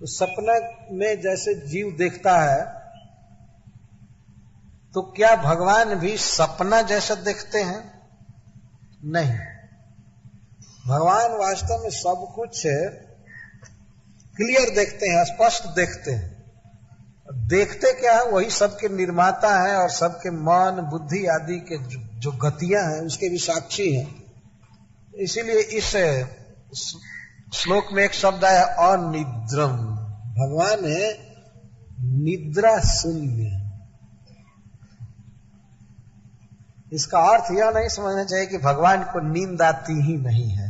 तो सपना में जैसे जीव देखता है, तो क्या भगवान भी सपना जैसा देखते हैं? नहीं, भगवान वास्तव में सब कुछ क्लियर देखते हैं, स्पष्ट देखते हैं। देखते क्या है? वही सबके निर्माता है और सबके मन बुद्धि आदि के जो गतियां हैं उसके भी साक्षी हैं। इसीलिए इस श्लोक में एक शब्द आया अनिद्रम। भगवान है निद्रा शून्य। इसका अर्थ यह नहीं समझना चाहिए कि भगवान को नींद आती ही नहीं है।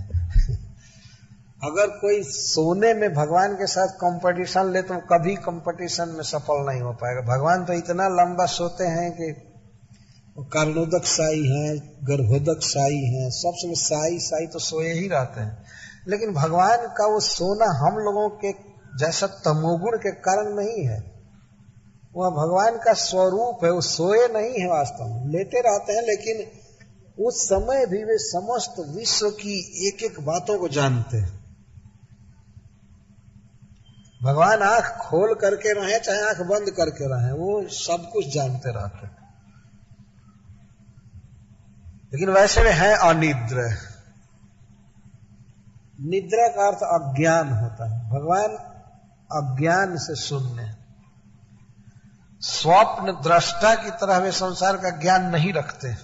अगर कोई सोने में भगवान के साथ कंपटीशन ले तो कभी कंपटीशन में सफल नहीं हो पाएगा। भगवान तो इतना लंबा सोते हैं कि वो कारणोदक साई हैं, गर्भोदक साई हैं, सब समय साई साई तो सोए ही रहते हैं। लेकिन भगवान का वो सोना हम लोगों के जैसा तमोगुण के कारण नहीं है। वह भगवान का स्वरूप है, वो सोए नहीं है, वास्तव में लेटे रहते हैं। लेकिन उस समय भी वे समस्त विश्व की एक एक बातों को जानते हैं। भगवान आंख खोल करके रहे चाहे आंख बंद करके रहे, वो सब कुछ जानते रहते हैं। लेकिन वैसे वे हैं अनिद्र। निद्रा का अर्थ अज्ञान होता है। भगवान अज्ञान से शून्य, स्वप्न दृष्टा की तरह वे संसार का ज्ञान नहीं रखते।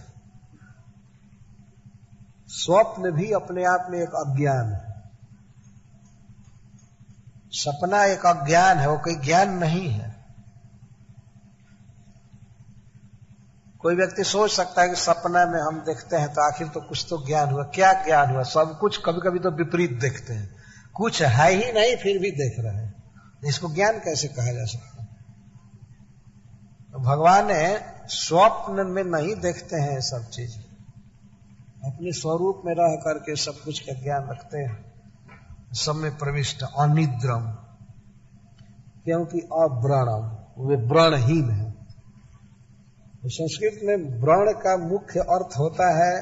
स्वप्न भी अपने आप में एक अज्ञान है। सपना एक अज्ञान है, वो कोई ज्ञान नहीं है। कोई व्यक्ति सोच सकता है कि सपना में हम देखते हैं तो आखिर तो कुछ तो ज्ञान हुआ। क्या ज्ञान हुआ? सब कुछ कभी कभी तो विपरीत देखते हैं, कुछ है ही नहीं फिर भी देख रहे हैं। इसको ज्ञान कैसे कहा जा सकता है? तो भगवान स्वप्न में नहीं देखते हैं सब चीज, अपने स्वरूप में रह करके सब कुछ का ज्ञान रखते हैं। सब में प्रविष्ट अनिद्रम, क्योंकि अव्रणम, वे व्रणहीन है। तो संस्कृत में व्रण का मुख्य अर्थ होता है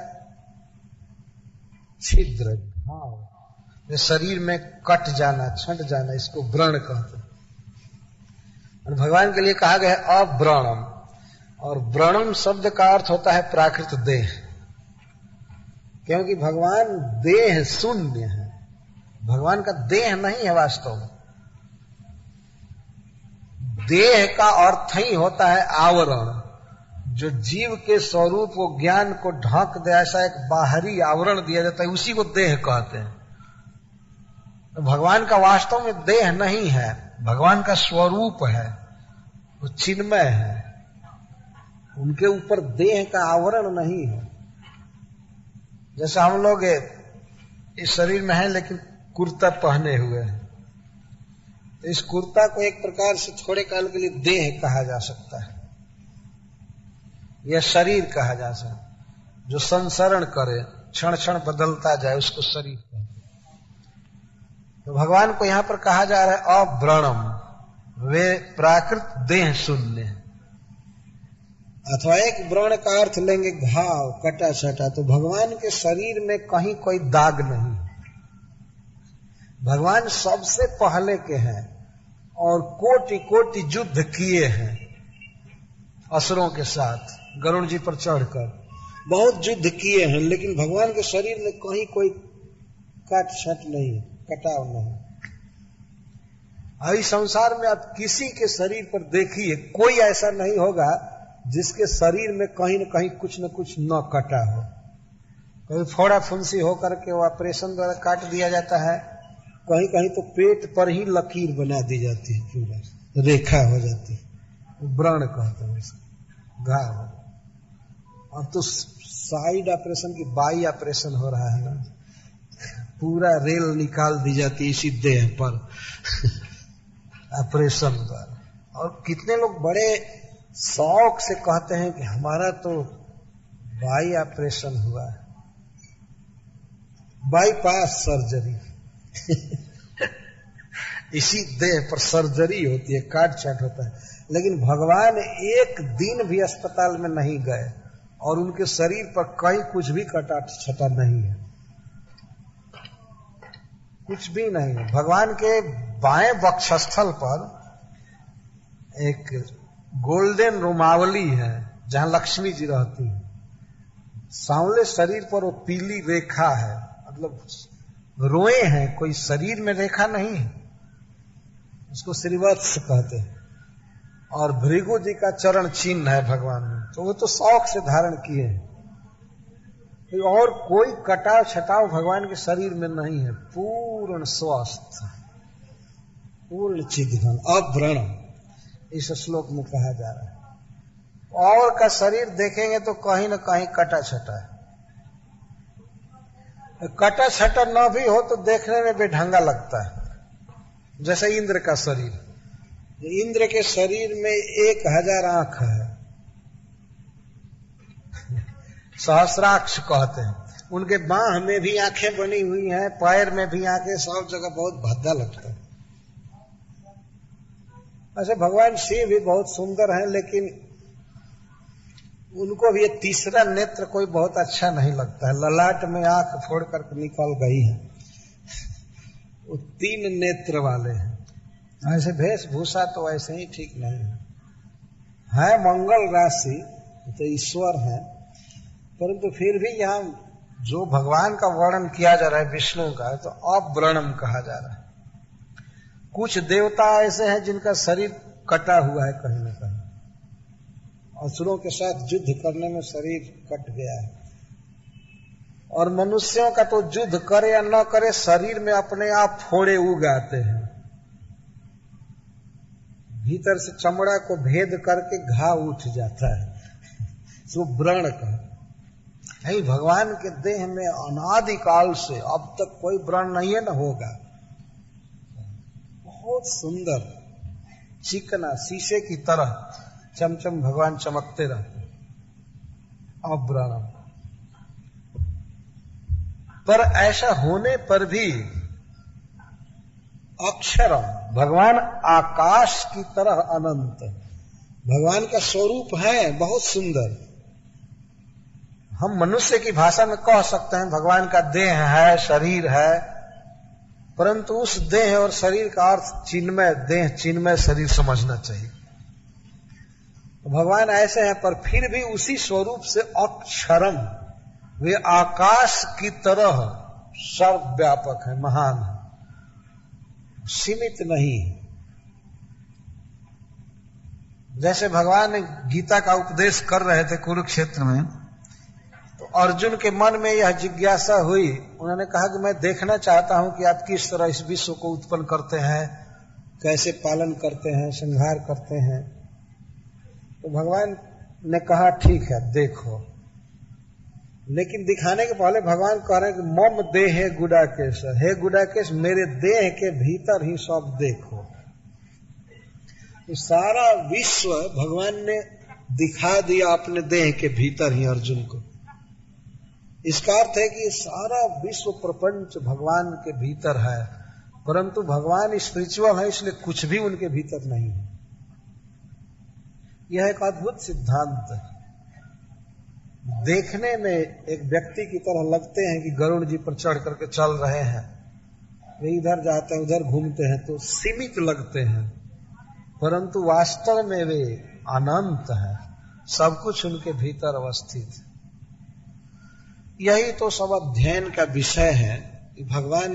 छिद्र, घाव, शरीर में कट जाना, छंट जाना, इसको व्रण कहते हैं। और भगवान के लिए कहा गया है अव्रणम। और व्रणम शब्द का अर्थ होता है प्राकृत देह, क्योंकि भगवान देह शून्य है। भगवान का देह नहीं है वास्तव में। देह का अर्थ ही होता है आवरण। जो जीव के स्वरूप वो ज्ञान को ढक दे, ऐसा एक बाहरी आवरण दिया जाता है, उसी को देह कहते हैं। तो भगवान का वास्तव में देह नहीं है, भगवान का स्वरूप है, वो चिन्मय है। उनके ऊपर देह का आवरण नहीं है। जैसे हम लोग इस शरीर में हैं लेकिन कुर्ता पहने हुए हैं, तो इस कुर्ता को एक प्रकार से थोड़े काल के लिए देह कहा जा सकता है, यह शरीर कहा जा सकता है। जो संसरण करे, क्षण क्षण बदलता जाए, उसको शरीर कहते हैं। तो भगवान को यहां पर कहा जा रहा है अव्रणम, वे प्राकृत देह शून्य। अथवा एक व्रण का अर्थ लेंगे घाव, कटा छटा, तो भगवान के शरीर में कहीं कोई दाग नहीं। भगवान सबसे पहले के हैं और कोटि कोटि युद्ध किए हैं असुरों के साथ, गरुड़ जी पर चढ़कर बहुत युद्ध किए हैं। लेकिन भगवान के शरीर में कहीं कोई काट छट नहीं, कटाव नहीं। इस संसार में आप किसी के शरीर पर देखिए, कोई ऐसा नहीं होगा जिसके शरीर में कहीं न कहीं कुछ न कुछ न कटा हो। कहीं फोड़ा फुंसी होकर के वो ऑपरेशन द्वारा काट दिया जाता है, कहीं कहीं तो पेट पर ही लकीर बना दी जाती है, पूरा रेखा हो जाती है, व्रण कहते हैं इसको, घाव। अब तो साइड ऑपरेशन की बाई ऑपरेशन हो रहा है ना, पूरा रेल निकाल दी जाती है इसी देह पर ऑपरेशन द्वारा। और कितने लोग बड़े शौक से कहते हैं कि हमारा तो बाई ऑपरेशन हुआ है, बाईपास सर्जरी इसी देह पर सर्जरी होती है, काट छाट होता है। लेकिन भगवान एक दिन भी अस्पताल में नहीं गए और उनके शरीर पर कहीं कुछ भी कटा छटा नहीं है, कुछ भी नहीं है। भगवान के बाएं वक्षस्थल पर एक गोल्डन रोमावली है जहां लक्ष्मी जी रहती है। सांवले शरीर पर वो पीली रेखा है, मतलब रोए हैं, कोई शरीर में रेखा नहीं है, उसको श्रीवत्स कहते हैं। और भृगु जी का चरण चिन्ह है भगवान में, तो वो तो शौक से धारण किए हैं। और कोई कटाव छटाव भगवान के शरीर में नहीं है, पूर्ण स्वस्थ, पूर्ण चिद्घन, अव्रण, इस श्लोक में कहा जा रहा है। और का शरीर देखेंगे तो कहीं न कहीं कटा छटा है। कटा छटा न भी हो तो देखने में बेढंगा लगता है। जैसे इंद्र का शरीर, इंद्र के शरीर में 1000 आंख है, सहस्राक्ष कहते हैं। उनके बाह में भी आंखें बनी हुई हैं, पैर में भी आंखें, सब जगह बहुत भद्दा लगता है। ऐसे भगवान शिव भी बहुत सुंदर हैं, लेकिन उनको भी ये तीसरा नेत्र कोई बहुत अच्छा नहीं लगता है। ललाट में आंख फोड़ कर निकल गई है, वो 3 नेत्र वाले हैं। ऐसे वेशभूषा तो ऐसे ही ठीक नहीं है मंगल राशि तो ईश्वर है, परंतु फिर भी यहाँ जो भगवान का वर्णन किया जा रहा है विष्णु का, तो अव्रणम कहा जा रहा है। कुछ देवता ऐसे हैं जिनका शरीर कटा हुआ है कहीं न कहीं, असुरों के साथ युद्ध करने में शरीर कट गया है। और मनुष्यों का तो युद्ध करे या न करे, शरीर में अपने आप फोड़े उग आते हैं, भीतर से चमड़ा को भेद करके घाव उठ जाता है, सो व्रण का। भगवान के देह में अनादिकाल से अब तक कोई व्रण नहीं है, न होगा। बहुत सुंदर, चिकना, शीशे की तरह चमचम भगवान चमकते रहते हैं, अव्रणम। पर ऐसा होने पर भी अक्षरम, भगवान आकाश की तरह अनंत, भगवान का स्वरूप है बहुत सुंदर। हम मनुष्य की भाषा में कह सकते हैं भगवान का देह है, शरीर है, परंतु उस देह और शरीर का अर्थ चिन्मय देह, चिन्मय शरीर समझना चाहिए। भगवान ऐसे हैं, पर फिर भी उसी स्वरूप से अक्षरम, वे आकाश की तरह सर्वव्यापक है, महान है, सीमित नहीं। जैसे भगवान गीता का उपदेश कर रहे थे कुरुक्षेत्र में, तो अर्जुन के मन में यह जिज्ञासा हुई, उन्होंने कहा कि मैं देखना चाहता हूं कि आप किस तरह इस विश्व को उत्पन्न करते हैं, कैसे पालन करते हैं, संहार करते हैं। तो भगवान ने कहा ठीक है देखो, लेकिन दिखाने के पहले भगवान कह रहे हैं कि मम देह है गुडाकेश, हे गुडाकेश मेरे देह के भीतर ही सब देखो। तो सारा विश्व भगवान ने दिखा दिया अपने देह के भीतर ही अर्जुन को। इसका अर्थ है कि सारा विश्व प्रपंच भगवान के भीतर है, परंतु भगवान स्पिरिचुअल है, इसलिए कुछ भी उनके भीतर नहीं है। यह एक अद्भुत सिद्धांत है। देखने में एक व्यक्ति की तरह लगते हैं कि गरुड़ जी पर चढ़ करके चल रहे हैं, वे इधर जाते हैं उधर घूमते हैं, तो सीमित लगते हैं, परंतु वास्तव में वे अनंत हैं, सब कुछ उनके भीतर अवस्थित है। यही तो सब अध्ययन का विषय है कि भगवान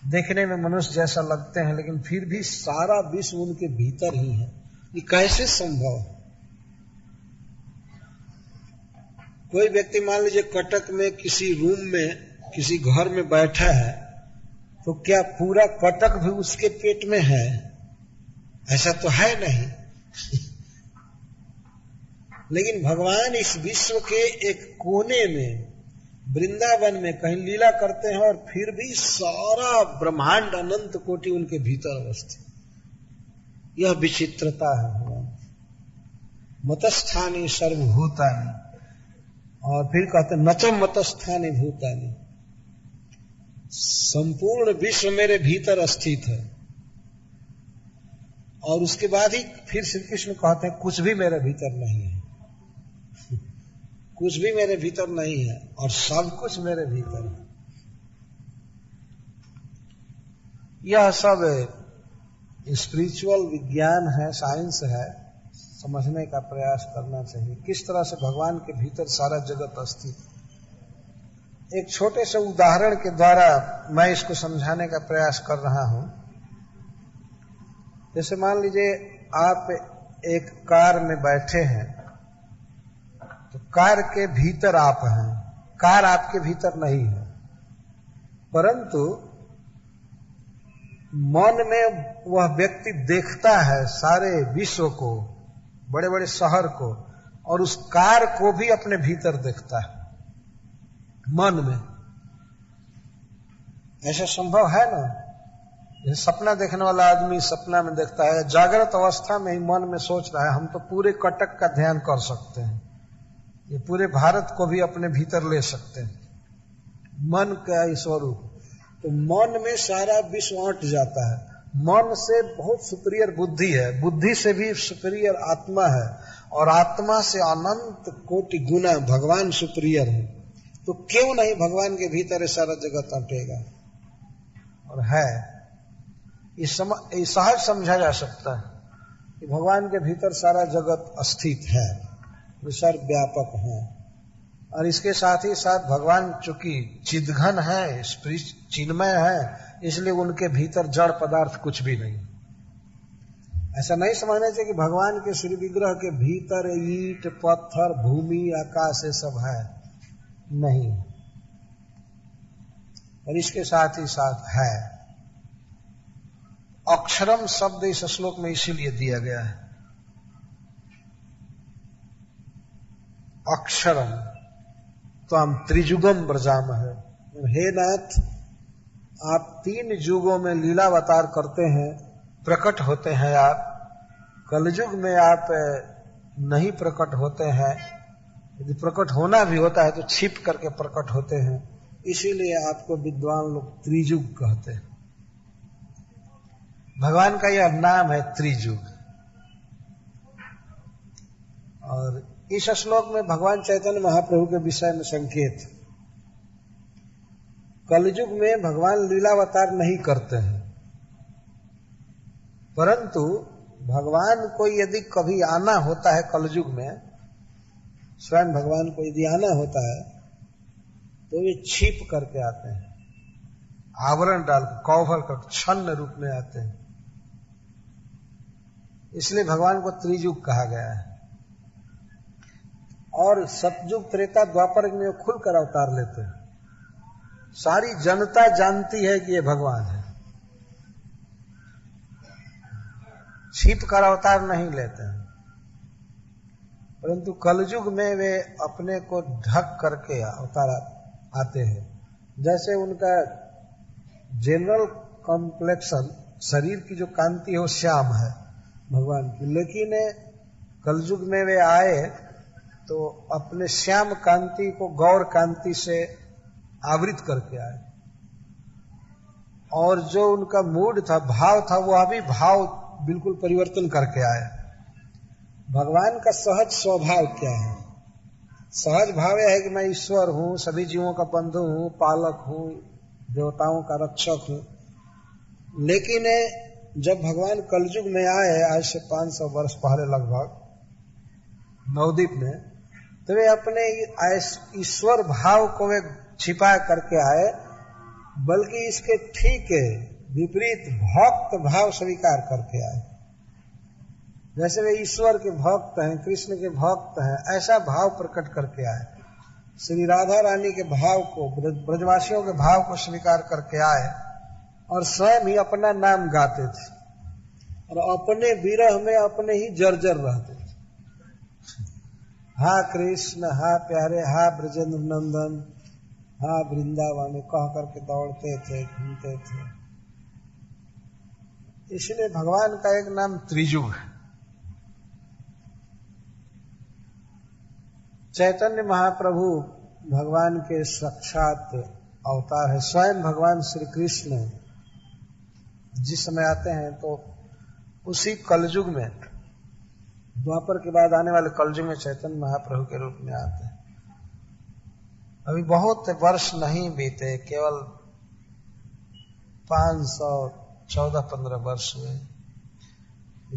देखने में मनुष्य जैसा लगते हैं, लेकिन फिर भी सारा विश्व उनके भीतर ही है। ये कैसे संभव है? कोई व्यक्ति मान लीजिए कटक में किसी रूम में किसी घर में बैठा है, तो क्या पूरा कटक भी उसके पेट में है? ऐसा तो है नहीं। लेकिन भगवान इस विश्व के एक कोने में वृंदावन में कहीं लीला करते हैं, और फिर भी सारा ब्रह्मांड अनंत कोटि उनके भीतर अवस्थित। यह विचित्रता है भगवान। मतस्थानी सर्वभूतानि, और फिर कहते नचम मतस्थानी भूतानि, संपूर्ण विश्व मेरे भीतर स्थित है। और उसके बाद ही फिर श्री कृष्ण कहते हैं कुछ भी मेरे भीतर नहीं है, कुछ भी मेरे भीतर नहीं है, और सब कुछ मेरे भीतर है। यह सब स्पिरिचुअल विज्ञान है, साइंस है, समझने का प्रयास करना चाहिए किस तरह से भगवान के भीतर सारा जगत स्थित। एक छोटे से उदाहरण के द्वारा मैं इसको समझाने का प्रयास कर रहा हूं। जैसे मान लीजिए आप एक कार में बैठे हैं, तो कार के भीतर आप हैं, कार आपके भीतर नहीं है, परंतु मन में वह व्यक्ति देखता है सारे विश्व को, बड़े बड़े शहर को, और उस कार को भी अपने भीतर देखता है मन में। ऐसा संभव है ना? जैसे सपना देखने वाला आदमी सपना में देखता है, जागृत अवस्था में ही मन में सोच रहा है हम तो पूरे कटक का ध्यान कर सकते हैं, ये पूरे भारत को भी अपने भीतर ले सकते हैं, मन का स्वरूप। तो मन में सारा विश्व अट जाता है। मन से बहुत सुपीरियर बुद्धि है, बुद्धि से भी सुपीरियर आत्मा है, और आत्मा से अनंत कोटि गुना भगवान सुपीरियर है। तो क्यों नहीं भगवान के भीतर ये सारा जगत अटेगा? और है, ये सहज समझा जा सकता है कि भगवान के भीतर सारा जगत स्थित है, विसर्ग व्यापक है। और इसके साथ ही साथ भगवान चूंकि चिद्घन है, चिन्मय है, इसलिए उनके भीतर जड़ पदार्थ कुछ भी नहीं। ऐसा नहीं समझना चाहिए कि भगवान के श्री विग्रह के भीतर ईंट पत्थर भूमि आकाश ये सब है, नहीं। और इसके साथ ही साथ है। अक्षरम शब्द इस श्लोक में इसीलिए दिया गया है, अक्षरम तो हम त्रिजुगम ब्रजाम है। हे नाथ, आप 3 युगों में लीलावतार करते हैं, प्रकट होते हैं आप। कलयुग में आप नहीं प्रकट होते हैं, यदि प्रकट होना भी होता है तो छिप करके प्रकट होते हैं, इसीलिए आपको विद्वान लोग त्रिजुग कहते हैं। भगवान का यह नाम है त्रिजुग। और इस श्लोक में भगवान चैतन्य महाप्रभु के विषय में संकेत। कलयुग में भगवान लीलावतार नहीं करते हैं, परंतु भगवान को यदि कभी आना होता है कलयुग में, स्वयं भगवान को यदि आना होता है तो वे छिप करके आते हैं, आवरण डालकर कवर कर छन्न रूप में आते हैं। इसलिए भगवान को त्रियुग कहा गया है। और सतयुग त्रेता द्वापर में खुलकर अवतार लेते हैं, सारी जनता जानती है कि ये भगवान है, छिप कर अवतार नहीं लेते हैं। परंतु कलयुग में वे अपने को ढक करके अवतार आते हैं। जैसे उनका जनरल कॉम्प्लेक्शन, शरीर की जो कांति है वो श्याम है भगवान की, लेकिन कलयुग में वे आए तो अपने श्याम कांति को गौर कांति से आवृत करके आए, और जो उनका मूड था, भाव था, वह भी भाव बिल्कुल परिवर्तन करके आए। भगवान का सहज स्वभाव क्या है? सहज भाव यह है कि मैं ईश्वर हूं, सभी जीवों का बंधु हूं, पालक हूं, देवताओं का रक्षक हूं। लेकिन जब भगवान कलयुग में आए, आज से 500 वर्ष पहले लगभग नवद्वीप में, तो वे अपने ईश्वर भाव को वे छिपा करके आए, बल्कि इसके ठीक विपरीत भक्त भाव स्वीकार करके आए। जैसे वे ईश्वर के भक्त हैं, कृष्ण के भक्त हैं, ऐसा भाव प्रकट करके आए। श्री राधा रानी के भाव को, ब्रजवासियों के भाव को स्वीकार करके आए, और स्वयं ही अपना नाम गाते थे, और अपने विरह में अपने ही जर्जर रहते थे। हा कृष्ण, हा प्यारे, हा ब्रजेंद्र नंदन, हा वृंदावन कह करके दौड़ते थे, घूमते थे। इसलिए भगवान का एक नाम त्रिजुग है। चैतन्य महाप्रभु भगवान के साक्षात अवतार है। स्वयं भगवान श्री कृष्ण जिस समय आते हैं तो उसी कलयुग में, द्वापर के बाद आने वाले कलयुग में चैतन्य महाप्रभु के रूप में आते हैं। अभी बहुत वर्ष नहीं बीते, केवल 500 14-15 वर्ष हुए।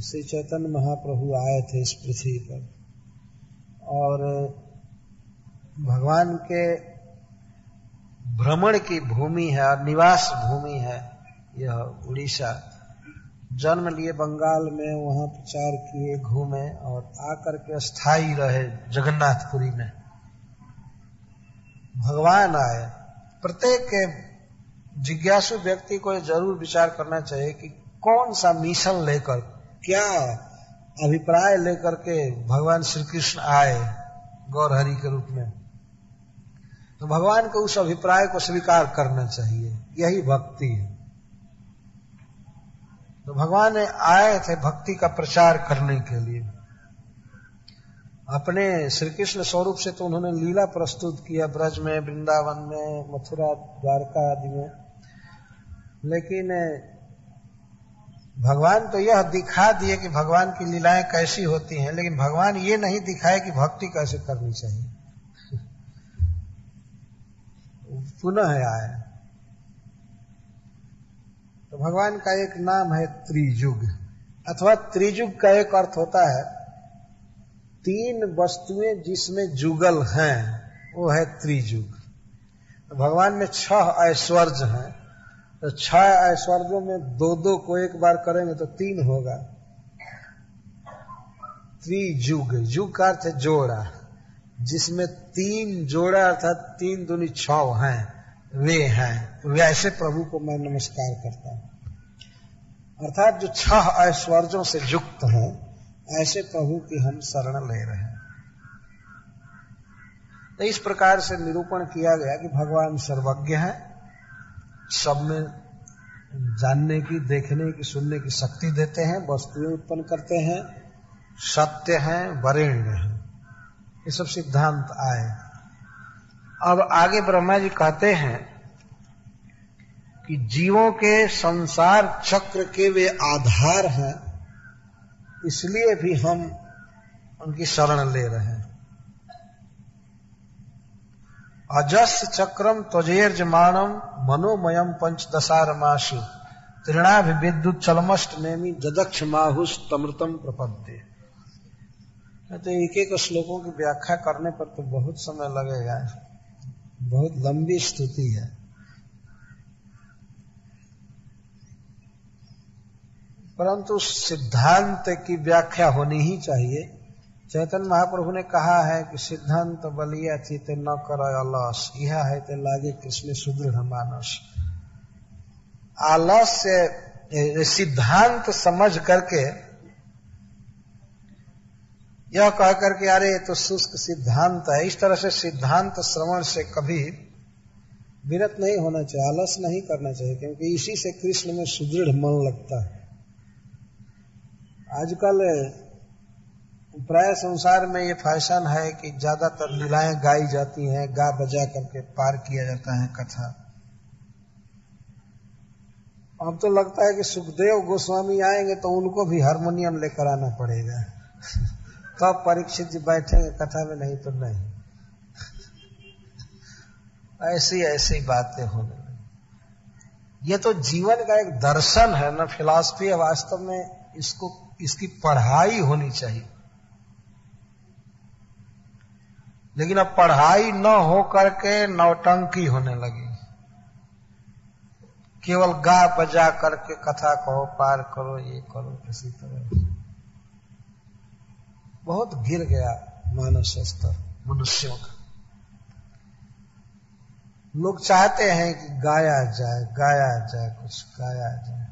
श्री चैतन्य महाप्रभु आए थे इस पृथ्वी पर और भगवान के भ्रमण की भूमि है और निवास भूमि है यह उड़ीसा। जन्म लिए बंगाल में, वहां प्रचार किए, घूमे और आकर के स्थायी रहे जगन्नाथपुरी में। भगवान आए। प्रत्येक जिज्ञासु व्यक्ति को जरूर विचार करना चाहिए कि कौन सा मिशन लेकर, क्या अभिप्राय लेकर के भगवान श्री कृष्ण आए गौर हरि के रूप में। तो भगवान को उस अभिप्राय को स्वीकार करना चाहिए, यही भक्ति है। तो भगवान आए थे भक्ति का प्रचार करने के लिए। अपने श्री कृष्ण स्वरूप से तो उन्होंने लीला प्रस्तुत किया ब्रज में, वृंदावन में, मथुरा, द्वारका आदि में, लेकिन भगवान तो यह दिखा दिए कि भगवान की लीलाएं कैसी होती हैं, लेकिन भगवान ये नहीं दिखाए कि भक्ति कैसे करनी चाहिए। पुनः आए। तो भगवान का एक नाम है त्रिजुग, अथवा त्रिजुग का एक अर्थ होता है 3 वस्तुएं जिसमें जुगल हैं, वो है त्रिजुग। तो भगवान में 6 ऐश्वर्य हैं, तो 6 ऐश्वर्यों में 2-2 को एक बार करेंगे तो 3 होगा। त्रिजुग, युग का अर्थ है जोड़ा, जिसमें 3 जोड़ा अर्थात 3 दूनी 6 हैं, वे हैं। वैसे प्रभु को मैं नमस्कार करता हूं। अर्थात जो 6 ऐश्वर्यों से युक्त हैं, ऐसे प्रभु की हम शरण ले रहे हैं। तो इस प्रकार से निरूपण किया गया कि भगवान सर्वज्ञ हैं, सब में जानने की, देखने की, सुनने की शक्ति देते हैं, वस्तुएं उत्पन्न करते हैं, सत्य हैं, वरेण्य हैं। ये सब सिद्धांत आए। अब आगे ब्रह्मा जी कहते हैं कि जीवों के संसार चक्र के वे आधार हैं, इसलिए भी हम उनकी शरण ले रहे हैं। अजस्य चक्रम त्वजेर्जमाणम मनोमयम पंचदशारमाशु तृणाभिविद्युत चलमष्ट नेमी ददक्ष माहुष तमृतम प्रपद्ये। तो एक श्लोकों की व्याख्या करने पर तो बहुत समय लगेगा, बहुत लंबी स्तुति है। परंतु सिद्धांत की व्याख्या होनी ही चाहिए। चैतन्य महाप्रभु ने कहा है कि सिद्धांत बलिया चिते न कर अलस, यह है ते लागे कृष्ण सुदृढ़ मानस। आलस्य सिद्धांत समझ करके यह कह करके अरे तो शुष्क सिद्धांत है, इस तरह से सिद्धांत श्रवण से कभी विरत नहीं होना चाहिए, आलस नहीं करना चाहिए, क्योंकि इसी से कृष्ण में सुदृढ़ मन लगता है। आजकल प्राय संसार में ये फैशन है कि ज्यादातर लीलाएं गाई जाती हैं, गा बजा करके पार किया जाता है कथा। अब तो लगता है कि सुखदेव गोस्वामी आएंगे तो उनको भी हारमोनियम लेकर आना पड़ेगा तब परीक्षित जी बैठेंगे कथा में, नहीं तो नहीं। ऐसी ऐसी बातें होने लगी। ये तो जीवन का एक दर्शन है ना, फिलॉसफी है। वास्तव में इसकी पढ़ाई होनी चाहिए, लेकिन अब पढ़ाई न हो करके नौटंकी होने लगी। केवल गा बजा करके कथा कहो, पार करो, ये करो, किसी तरह बहुत गिर गया मानव स्तर मनुष्यों का। लोग चाहते हैं कि गाया जाए, कुछ गाया जाए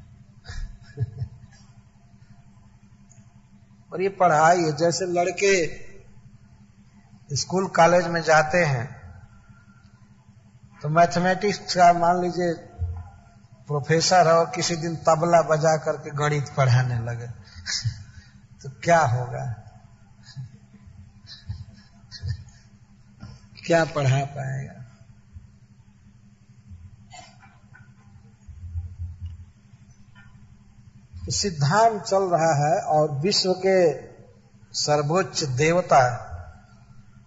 और ये पढ़ाई है। जैसे लड़के स्कूल कॉलेज में जाते हैं तो मैथमेटिक्स का मान लीजिए प्रोफेसर है और किसी दिन तबला बजा करके गणित पढ़ाने लगे तो क्या होगा, क्या पढ़ा पाएगा। तो सिद्धांत चल रहा है और विश्व के सर्वोच्च देवता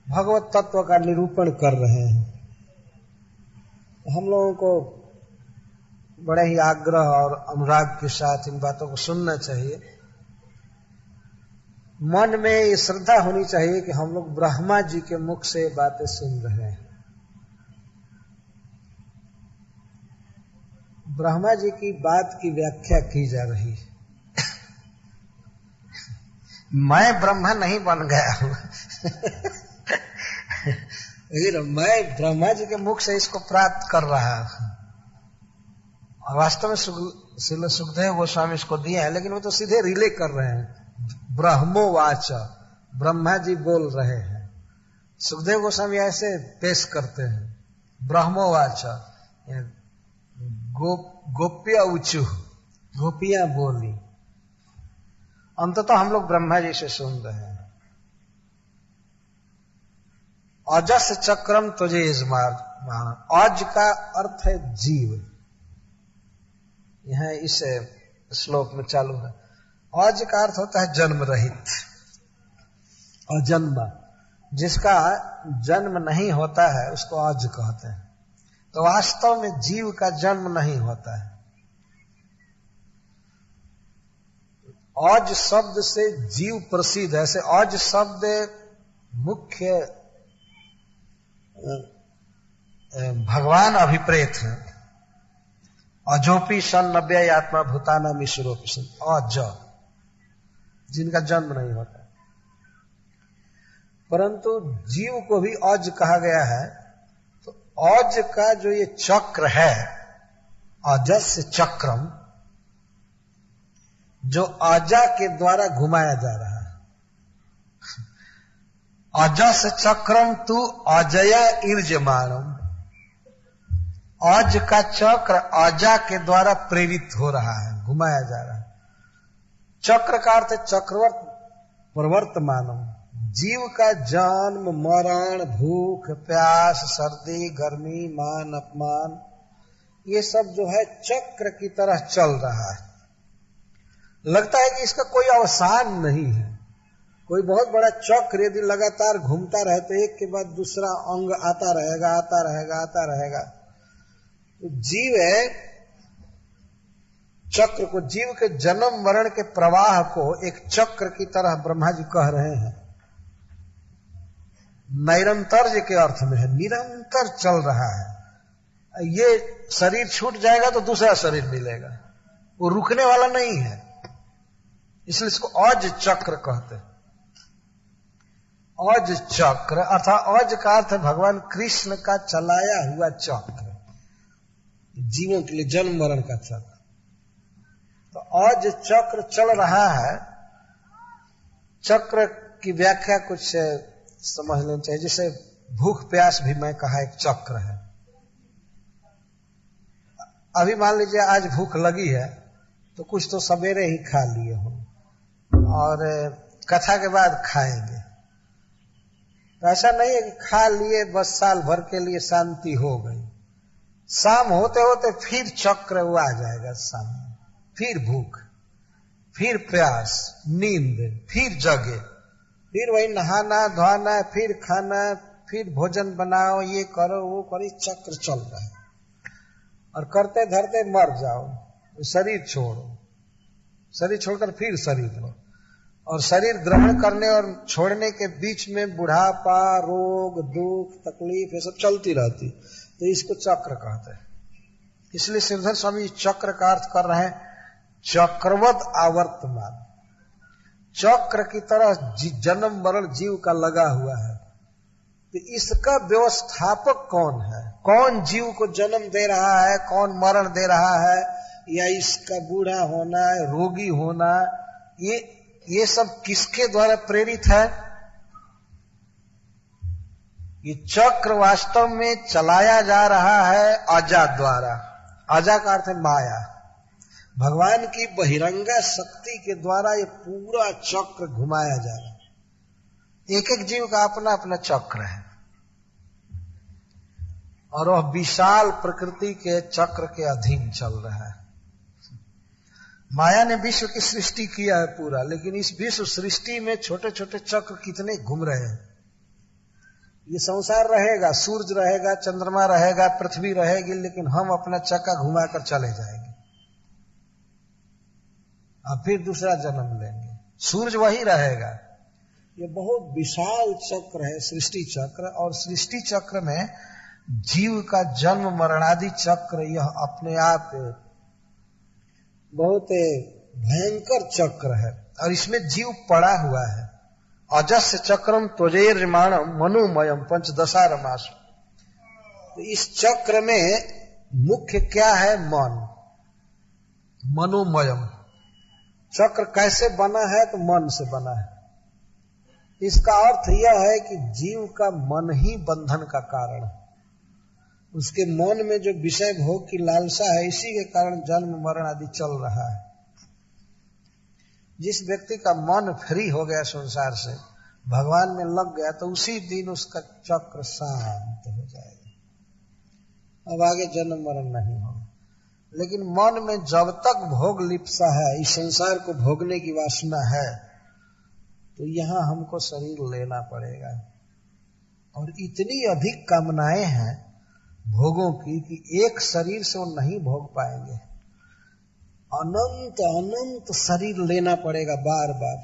भगवत तत्व का निरूपण कर रहे हैं। हम लोगों को बड़े ही आग्रह और अनुराग के साथ इन बातों को सुनना चाहिए। मन में ये श्रद्धा होनी चाहिए कि हम लोग ब्रह्मा जी के मुख से बातें सुन रहे हैं। ब्रह्मा जी की बात की व्याख्या की जा रही है। मैं ब्रह्मा नहीं बन गया हूं मैं ब्रह्मा जी के मुख से इसको प्राप्त कर रहा हूं। और वास्तव में सुखदेव गोस्वामी इसको दिए हैं, लेकिन वो तो सीधे रिले कर रहे हैं। ब्रह्मोवाच, ब्रह्मा जी बोल रहे हैं। सुखदेव गोस्वामी ऐसे पेश करते हैं, ब्रह्मोवाच, गोप्य उचु, गोपियां बोली। अंततः हम लोग ब्रह्मा जी से सुन रहे हैं। अजस चक्रम तुझे इजमार, अज का अर्थ है जीव। यह इस श्लोक में चालू है। अज का अर्थ होता है जन्म रहित, अजन्मा। जिसका जन्म नहीं होता है उसको अज कहते हैं। तो वास्तव में जीव का जन्म नहीं होता है। अज शब्द से जीव प्रसिद्ध है। ऐसे अज शब्द मुख्य भगवान अभिप्रेत है। अजोपी सन नव्य आत्मा भूताना मिश्रोपी सन, अज, जिनका जन्म नहीं होता। परंतु जीव को भी अज कहा गया है। तो अज का जो ये चक्र है, अजस्य चक्रम, जो अजा के द्वारा घुमाया जा रहा है। अजस चक्रम तू अजय ईर्जमाणम, अज का चक्र अजा के द्वारा प्रेरित हो रहा है, घुमाया जा रहा है। चक्र का अर्थ चक्रवर्त प्रवर्तमानम, जीव का जन्म मरण भूख प्यास सर्दी गर्मी मान अपमान, ये सब जो है चक्र की तरह चल रहा है। लगता है कि इसका कोई अवसान नहीं है। कोई बहुत बड़ा चक्र यदि लगातार घूमता रहे तो एक के बाद दूसरा अंग आता रहेगा, आता रहेगा, आता रहेगा। तो जीव है, चक्र को, जीव के जन्म मरण के प्रवाह को एक चक्र की तरह ब्रह्मा जी कह रहे हैं। निरंतर के अर्थ में है, निरंतर चल रहा है। ये शरीर छूट जाएगा तो दूसरा शरीर मिलेगा, वो रुकने वाला नहीं है। इसलिए इसको अज चक्र कहते हैं। अज चक्र अर्थात अज का अर्थ है भगवान कृष्ण का चलाया हुआ चक्र, जीवों के लिए जन्म मरण का चक्र। तो अज चक्र चल रहा है। चक्र की व्याख्या कुछ समझ लेना चाहिए। जैसे भूख प्यास भी मैं कहा एक चक्र है। अभी मान लीजिए आज भूख लगी है तो कुछ तो सवेरे ही खा लिए हो और कथा के बाद खाएंगे। तो ऐसा नहीं है कि खा लिए बस साल भर के लिए शांति हो गई। शाम होते होते फिर चक्र वो आ जाएगा सामने, फिर भूख, फिर प्यास, नींद, फिर जगे, फिर वही नहाना धोना, फिर खाना, फिर भोजन बनाओ, ये करो वो करो, चक्र चल रहा है। और करते धरते मर जाओ, शरीर छोड़ो, शरीर छोड़कर फिर शरीर लो, और शरीर ग्रहण करने और छोड़ने के बीच में बुढ़ापा, रोग, दुख, तकलीफ, ये सब चलती रहती। तो इसको चक्र कहते हैं। इसलिए श्रीधर स्वामी चक्र का अर्थ कर रहे हैं चक्रवत आवर्तमान। चक्र की तरह जन्म मरण जीव का लगा हुआ है। तो इसका व्यवस्थापक कौन है? कौन जीव को जन्म दे रहा है, कौन मरण दे रहा है, या इसका बूढ़ा होना, रोगी होना, ये सब किसके द्वारा प्रेरित है? ये चक्र वास्तव में चलाया जा रहा है अजा द्वारा। अजा का अर्थ है माया। भगवान की बहिरंगा शक्ति के द्वारा ये पूरा चक्र घुमाया जा रहा है। एक एक जीव का अपना अपना चक्र है और वह विशाल प्रकृति के चक्र के अधीन चल रहा है। माया ने विश्व की सृष्टि किया है पूरा, लेकिन इस विश्व सृष्टि में छोटे छोटे चक्र कितने घूम रहे हैं। ये संसार रहेगा, सूरज रहेगा, चंद्रमा रहेगा, पृथ्वी रहेगी, लेकिन हम अपना चक्का घुमाकर चले जाएंगे और फिर दूसरा जन्म लेंगे। सूरज वही रहेगा। ये बहुत विशाल चक्र है सृष्टि चक्र, और सृष्टि चक्र में जीव का जन्म मरणादि चक्र यह अपने आप बहुत भयंकर चक्र है, और इसमें जीव पड़ा हुआ है। अजस्य चक्रम त्वजेर्माणम मनोमयम पंचदशारमास। तो इस चक्र में मुख्य क्या है? मन, मनोमयम। चक्र कैसे बना है? तो मन से बना है। इसका अर्थ यह है कि जीव का मन ही बंधन का कारण है। उसके मन में जो विषय भोग की लालसा है, इसी के कारण जन्म मरण आदि चल रहा है। जिस व्यक्ति का मन फ्री हो गया संसार से, भगवान में लग गया, तो उसी दिन उसका चक्र शांत हो जाएगा। अब आगे जन्म मरण नहीं होगा। लेकिन मन में जब तक भोग लिप्सा है, इस संसार को भोगने की वासना है, तो यहां हमको शरीर लेना पड़ेगा। और इतनी अधिक कामनाएं हैं भोगों की कि एक शरीर से वो नहीं भोग पाएंगे। अनंत अनंत शरीर लेना पड़ेगा बार बार,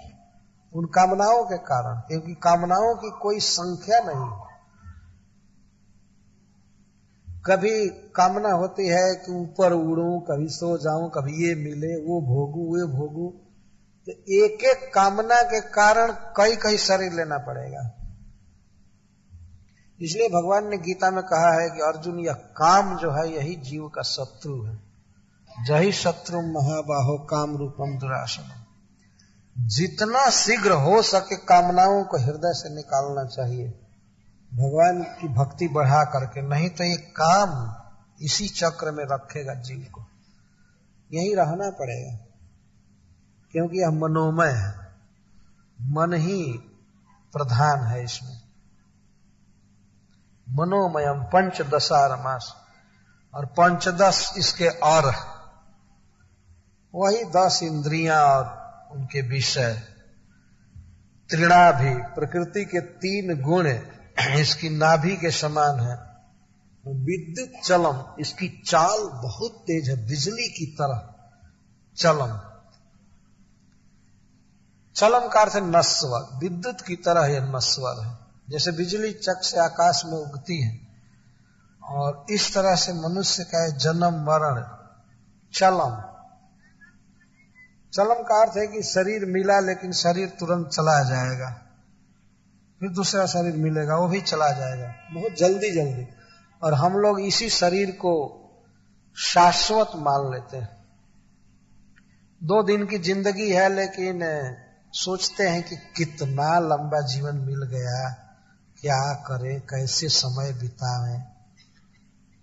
उन कामनाओं के कारण, क्योंकि कामनाओं की कोई संख्या नहीं। कभी कामना होती है कि ऊपर उड़ूं, कभी सो जाऊं, कभी ये मिले, वो भोगूं, वो भोगूं। तो एक एक कामना के कारण कई कई शरीर लेना पड़ेगा। इसलिए भगवान ने गीता में कहा है कि अर्जुन, यह काम जो है यही जीव का शत्रु है। जही शत्रु महाबाहो काम रूपम दुरासनम। जितना शीघ्र हो सके कामनाओं को हृदय से निकालना चाहिए, भगवान की भक्ति बढ़ा करके, नहीं तो ये काम इसी चक्र में रखेगा जीव को। यही रहना पड़ेगा, क्योंकि यह मनोमय है, मन ही प्रधान है इसमें। मनोमयम पंचदशारमास, और पंचदश इसके और वही 10 इंद्रियां और उनके विषय। त्रिणाभि, प्रकृति के 3 गुण इसकी नाभि के समान है। विद्युत चलम, इसकी चाल बहुत तेज है, बिजली की तरह चलम। चलम का अर्थ है नश्वर, विद्युत की तरह यह नश्वर है। जैसे बिजली चक से आकाश में उगती है, और इस तरह से मनुष्य का जन्म मरण चलम। चलम का अर्थ है कि शरीर मिला, लेकिन शरीर तुरंत चला जाएगा, फिर दूसरा शरीर मिलेगा, वो भी चला जाएगा बहुत जल्दी जल्दी। और हम लोग इसी शरीर को शाश्वत मान लेते हैं। 2 दिन की जिंदगी है, लेकिन सोचते हैं कि कितना लंबा जीवन मिल गया, क्या करें, कैसे समय बिताएं।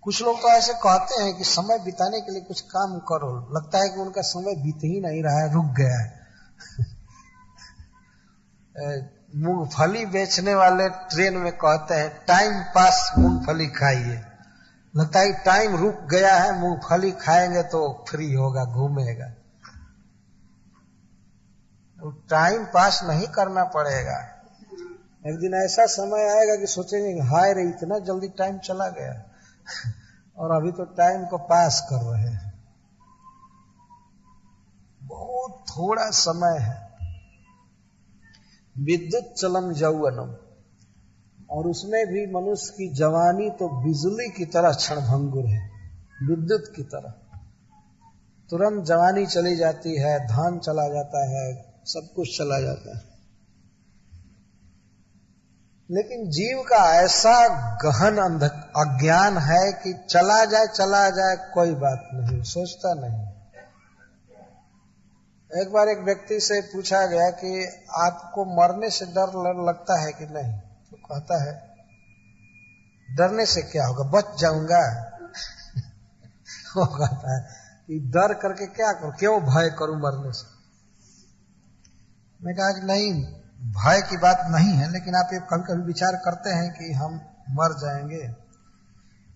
कुछ लोग तो ऐसे कहते हैं कि समय बिताने के लिए कुछ काम करो, लगता है कि उनका समय बीत ही नहीं रहा है, रुक गया है। मूंगफली बेचने वाले ट्रेन में कहते हैं टाइम पास मूंगफली खाइए, लगता है कि टाइम रुक गया है, मूंगफली खाएंगे तो फ्री होगा, घूमेगा। तो टाइम पास नहीं करना पड़ेगा। एक दिन ऐसा समय आएगा कि सोचेंगे कि हाय रे, इतना जल्दी टाइम चला गया और अभी तो टाइम को पास कर रहे हैं। बहुत थोड़ा समय है। विद्युत चलम यौवनम, और उसमें भी मनुष्य की जवानी तो बिजली की तरह क्षणभंगुर है, विद्युत की तरह। तुरंत जवानी चली जाती है, धान चला जाता है, सब कुछ चला जाता है। लेकिन जीव का ऐसा गहन अज्ञान है कि चला जाए कोई बात नहीं, सोचता नहीं। एक बार एक व्यक्ति से पूछा गया कि आपको मरने से डर लगता है कि नहीं? तो कहता है डरने से क्या होगा, बच जाऊंगा। वो कहता है कि डर करके क्या करूं, क्यों भय करूं मरने से। मैं कहा कि नहीं, भय की बात नहीं है, लेकिन आप ये कभी कभी विचार करते हैं कि हम मर जाएंगे।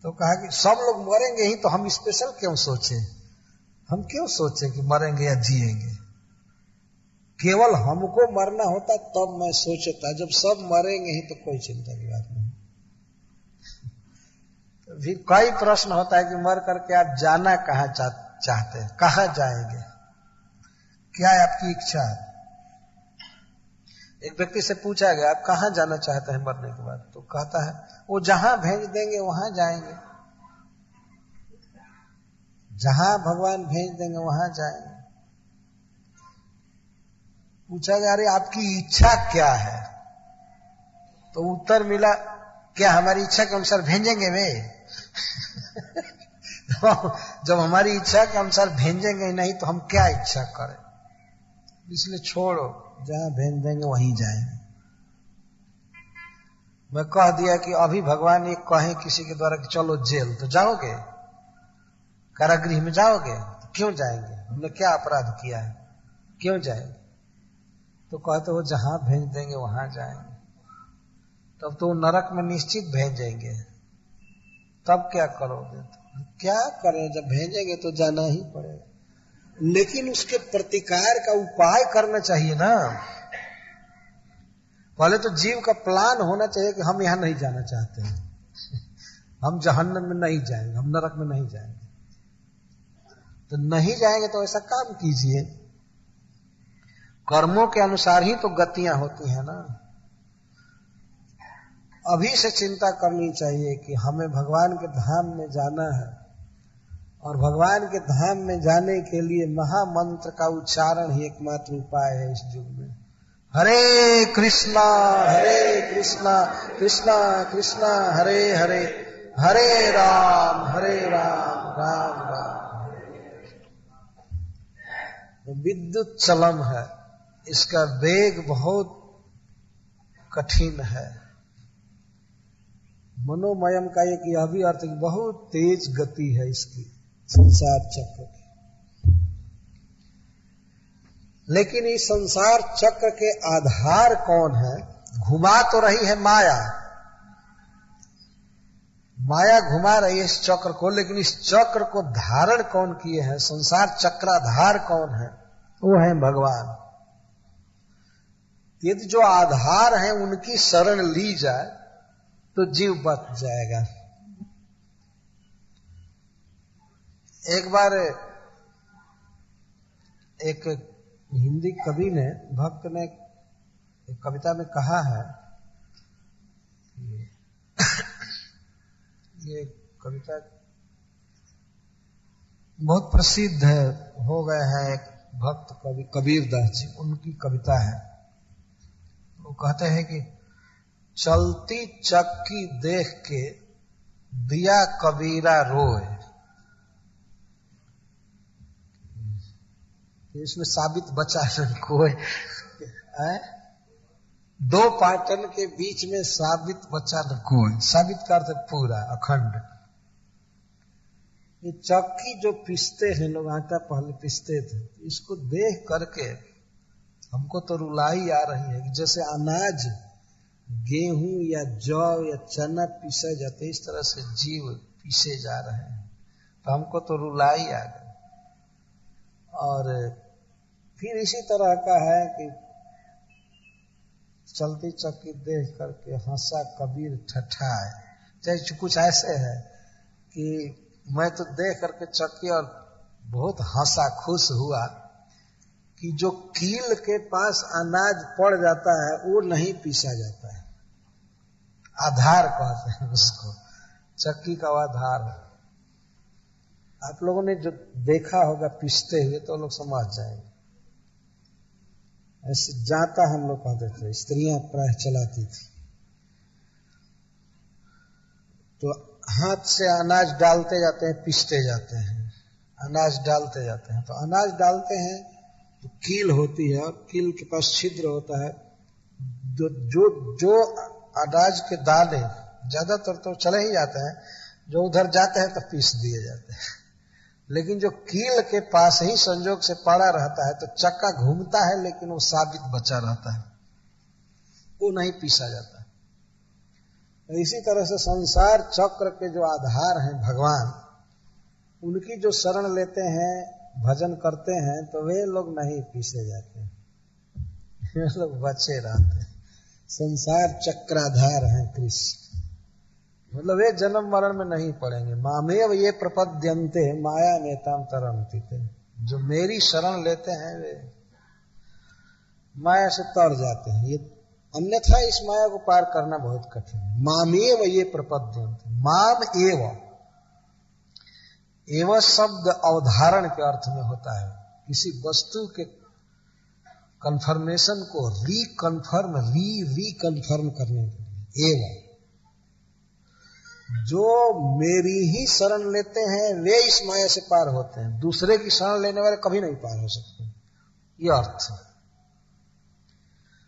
तो कहा कि सब लोग मरेंगे ही, तो हम स्पेशल क्यों सोचें, हम क्यों सोचें कि मरेंगे या जिएंगे। केवल हमको मरना होता तब मैं सोचता, जब सब मरेंगे ही तो कोई चिंता की बात नहीं। भी कई प्रश्न होता है कि मर करके आप जाना कहाँ चाहते हैं, कहाँ जाएंगे, क्या है आपकी इच्छा है। एक व्यक्ति से पूछा गया आप कहाँ जाना चाहते हैं मरने के बाद, तो कहता है वो जहां भेज देंगे वहां जाएंगे, जहां भगवान भेज देंगे वहां जाएंगे। पूछा गया अरे आपकी इच्छा क्या है, तो उत्तर मिला क्या हमारी इच्छा के अनुसार भेजेंगे वे जब हमारी इच्छा के अनुसार भेजेंगे नहीं तो हम क्या इच्छा करें, इसलिए छोड़ो, जहां भेज देंगे वहीं जाएंगे। मैं कह दिया कि अभी भगवान ये कहें किसी के द्वारा कि चलो जेल, तो जाओगे, कारागृह में जाओगे, तो क्यों जाएंगे, हमने क्या अपराध किया है, क्यों जाएंगे। तो कहते वो जहां भेज देंगे वहां जाएंगे। तब तो नरक में निश्चित भेजेंगे, तब क्या करोगे, तो क्या करें, जब भेजेंगे तो जाना ही पड़ेगा। लेकिन उसके प्रतिकार का उपाय करना चाहिए ना। पहले तो जीव का प्लान होना चाहिए कि हम यहां नहीं जाना चाहते हैं, हम जहन्नम में नहीं जाएंगे, हम नरक में नहीं जाएंगे। तो नहीं जाएंगे तो ऐसा काम कीजिए, कर्मों के अनुसार ही तो गतियां होती हैं ना। अभी से चिंता करनी चाहिए कि हमें भगवान के धाम में जाना है, और भगवान के धाम में जाने के लिए महामंत्र का उच्चारण ही एकमात्र उपाय है इस युग में। हरे कृष्णा कृष्णा कृष्णा हरे हरे, हरे राम राम राम। विद्युत चलम है, इसका वेग बहुत कठिन है। मनोमयम का एक यह भी अर्थ है कि बहुत तेज गति है इसकी, संसार चक्र की। लेकिन इस संसार चक्र के आधार कौन है, घुमा तो रही है माया, माया घुमा रही है इस चक्र को, लेकिन इस चक्र को धारण कौन किए हैं, संसार चक्राधार कौन है, वो है भगवान। यदि जो आधार है उनकी शरण ली जाए तो जीव बच जाएगा। एक बार एक हिंदी कवि ने, भक्त ने एक कविता में कहा है, ये कविता बहुत प्रसिद्ध है, हो गए हैं, एक भक्त कवि कबीरदास जी, उनकी कविता है। वो कहते हैं कि चलती चक्की देख के दिया कबीरा रोए। इसमें साबित बचा न कोई, दो पाटन के बीच में साबित बचा न कोई, साबित का अर्थ पूरा अखंड। ये चक्की जो पीसते हैं लोग, आटा पहले पीसते थे, इसको देख करके हमको तो रुलाई आ रही है कि जैसे अनाज, गेहूं या जौ या चना पीसे जाते, इस तरह से जीव पीसे जा रहे हैं, तो हमको तो रुलाई आ गई। और फिर इसी तरह का है कि चलती चक्की देख करके हंसा कबीर ठठाए। चाहे कुछ ऐसे है कि मैं तो देख करके चक्की और बहुत हंसा, खुश हुआ कि जो कील के पास अनाज पड़ जाता है वो नहीं पीसा जाता है, आधार कहते हैं उसको, चक्की का आधार है। आप लोगों ने जो देखा होगा पीसते हुए तो लोग समझ जाएंगे। ऐसे जाता हम लोग कहते थे, स्त्रियां प्राय चलाती थी, तो हाथ से अनाज डालते जाते हैं, पीसते जाते हैं, अनाज डालते जाते हैं। तो अनाज डालते हैं तो कील होती है, और कील के पास छिद्र होता है, जो अनाज के दाने ज्यादातर तो चले ही जाते हैं, जो उधर जाते हैं तो पीस दिए जाते हैं। लेकिन जो कील के पास ही संजोग से पड़ा रहता है तो चक्का घूमता है, लेकिन वो साबित बचा रहता है, वो नहीं पीसा जाता। तो इसी तरह से संसार चक्र के जो आधार हैं भगवान, उनकी जो शरण लेते हैं, भजन करते हैं, तो वे लोग नहीं पीसे जाते, वे लोग बचे रहते हैं। संसार चक्राधार हैं कृष्ण, मतलब वे जन्म मरण में नहीं पड़ेंगे। मामेव ये प्रपद्यन्ते माया नेताम तरन्ति थे, जो मेरी शरण लेते हैं वे माया से तर जाते हैं। ये अन्यथा इस माया को पार करना बहुत कठिन है। मामेव ये प्रपद्यन्ते, माम एव शब्द अवधारण के अर्थ में होता है, किसी वस्तु के कंफर्मेशन को रीकंफर्म करने के लिए। एवं जो मेरी ही शरण लेते हैं वे इस माया से पार होते हैं, दूसरे की शरण लेने वाले कभी नहीं पार हो सकते। ये अर्थ है।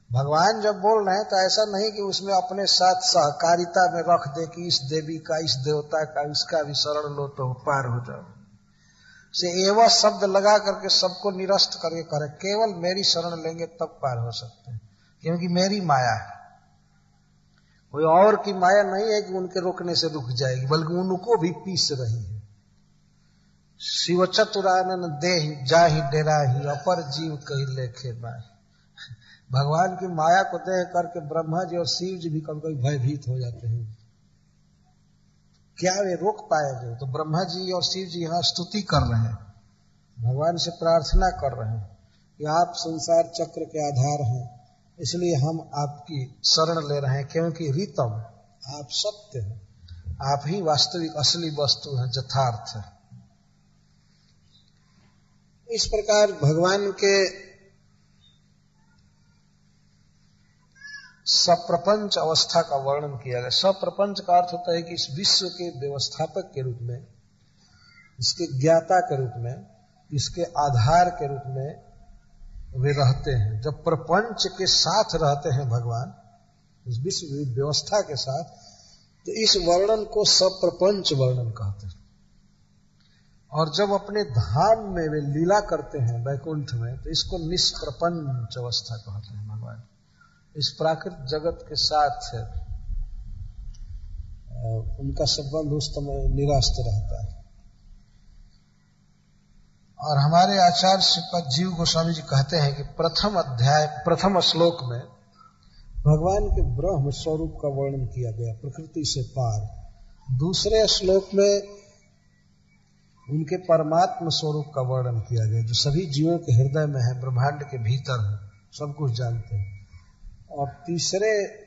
भगवान जब बोल रहे हैं तो ऐसा नहीं कि उसमें अपने साथ सहकारिता में रख दे कि इस देवी का, इस देवता का, इसका भी शरण लो तो पार हो जाओ। से एवं शब्द लगा करके सबको निरस्त करके करे, केवल मेरी शरण लेंगे तब पार हो सकते हैं, क्योंकि मेरी माया है। कोई और की माया नहीं है कि उनके रोकने से रुक जाएगी, बल्कि उनको भी पीस रही है। शिव चतुरानन देहि जाहि डेरा ही, अपर जीव कही लेखे माय। भगवान की माया को देख करके ब्रह्मा जी और शिव जी भी कभी कभी भयभीत हो जाते हैं। क्या वे रोक पाएंगे? तो ब्रह्मा जी और शिव जी यहाँ स्तुति कर रहे हैं, भगवान से प्रार्थना कर रहे हैं कि आप संसार चक्र के आधार हैं, इसलिए हम आपकी शरण ले रहे हैं, क्योंकि रीतम आप सत्य हैं, आप ही वास्तविक असली वस्तु हैं, यथार्थ है। इस प्रकार भगवान के सप्रपंच अवस्था का वर्णन किया गया। सप्रपंच का अर्थ होता है कि इस विश्व के व्यवस्थापक के रूप में, इसके ज्ञाता के रूप में, इसके आधार के रूप में वे रहते हैं। जब प्रपंच के साथ रहते हैं भगवान, इस विश्व व्यवस्था के साथ, तो इस वर्णन को सप्रपंच वर्णन कहते हैं। और जब अपने धाम में वे लीला करते हैं वैकुंठ में, तो इसको निष्प्रपंच अवस्था कहते हैं। भगवान इस प्राकृत जगत के साथ उनका संबंध उस समय निरास्त रहता है। और हमारे आचार्य श्रीपद जीव गोस्वामी जी कहते हैं कि प्रथम श्लोक में भगवान के ब्रह्म स्वरूप का वर्णन किया गया, प्रकृति से पार। दूसरे श्लोक में उनके परमात्म स्वरूप का वर्णन किया गया, जो सभी जीवों के हृदय में है, ब्रह्मांड के भीतर है, सब कुछ जानते हैं। और तीसरे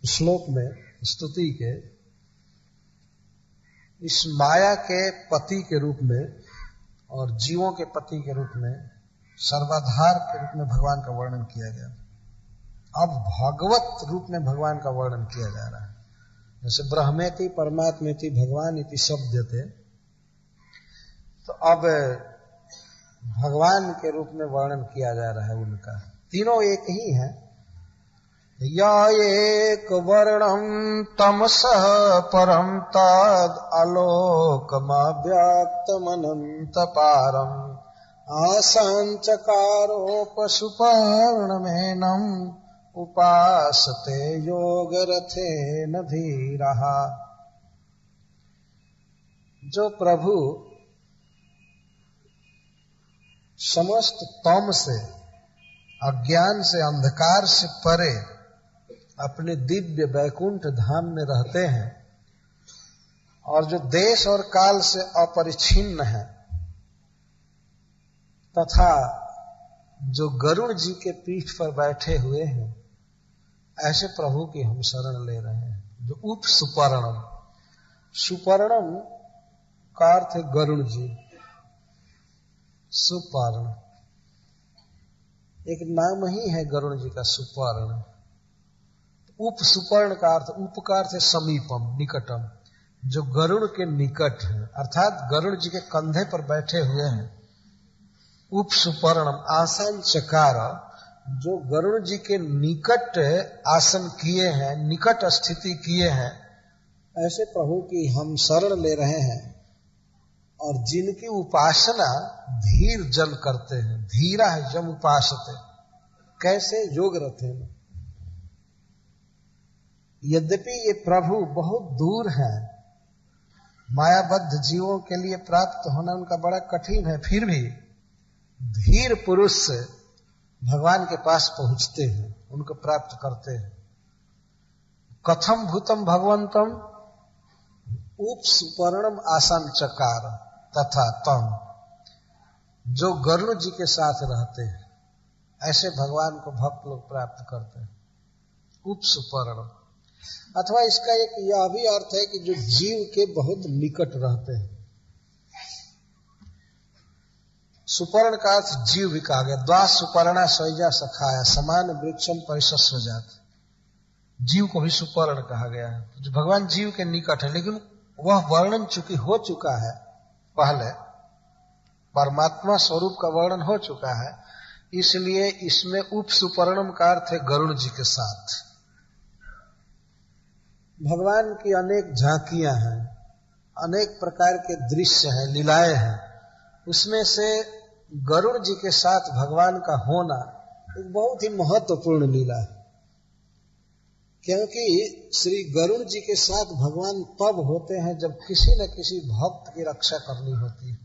श्लोक में स्तुति के इस माया के पति के रूप में और जीवों के पति के रूप में, सर्वाधार के रूप में भगवान का वर्णन किया गया। अब भगवत रूप में भगवान का वर्णन किया जा रहा है। जैसे ब्रह्मेति परमात्मेति भगवान इति शब्दते, तो अब भगवान के रूप में वर्णन किया जा रहा है उनका। तीनों एक ही है। या एक वर्णम तमसः परम तद आलोकमाव्याक्तमनंत पारम आसांचकारोपसुपर्णमेनम उपासते योगरथेन धीरः। जो प्रभु समस्त तम से, अज्ञान से, अंधकार से परे अपने दिव्य वैकुंठ धाम में रहते हैं, और जो देश और काल से अपरिछिन्न है, तथा जो गरुड़ जी के पीठ पर बैठे हुए हैं, ऐसे प्रभु की हम शरण ले रहे हैं। जो उप सुपर्णम, सुपर्णम का अर्थ है गरुड़ जी, सुपर्ण एक नाम ही है गरुड़ जी का, सुपर्ण। उप सुपर्ण का अर्थ, उप का अर्थ है समीपम, निकटम, जो गरुड़ के निकट है, अर्थात गरुड़ जी के कंधे पर बैठे हुए हैं। उप सुपर्णम आसन चकार, जो गरुड़ जी के निकट आसन किए हैं, निकट स्थिति किए हैं, ऐसे प्रभु की हम शरण ले रहे हैं। और जिनकी उपासना धीर जन करते हैं, धीरा है जम उपासते, कैसे योग रथे। यद्यपि ये प्रभु बहुत दूर है, मायाबद्ध जीवों के लिए प्राप्त होना उनका बड़ा कठिन है, फिर भी धीर पुरुष से भगवान के पास पहुंचते हैं, उनको प्राप्त करते हैं। कथम भूतम भगवंतम उप सुपर्णम आसन चकार तथा तम, जो गरुण जी के साथ रहते हैं ऐसे भगवान को भक्त लोग प्राप्त करते हैं। उप सुपर्णम, अथवा इसका एक यह भी अर्थ है कि जो जीव के बहुत निकट रहते हैं। सुपर्ण का अर्थ जीव भी कहा गया। द्वा सुपर्णा सैजा सखाया समान वृक्षम परिशस्व जात, जीव को भी सुपर्ण कहा गया है। जो भगवान जीव के निकट है, लेकिन वह वर्णन चूंकि हो चुका है पहले, परमात्मा स्वरूप का वर्णन हो चुका है, इसलिए इसमें उप सुपर्णम का अर्थ है गरुड़ जी के साथ। भगवान की अनेक झांकियां हैं, अनेक प्रकार के दृश्य हैं, लीलाएं हैं। उसमें से गरुड़ जी के साथ भगवान का होना एक बहुत ही महत्वपूर्ण लीला है, क्योंकि श्री गरुड़ जी के साथ भगवान तब होते हैं जब किसी न किसी भक्त की रक्षा करनी होती है।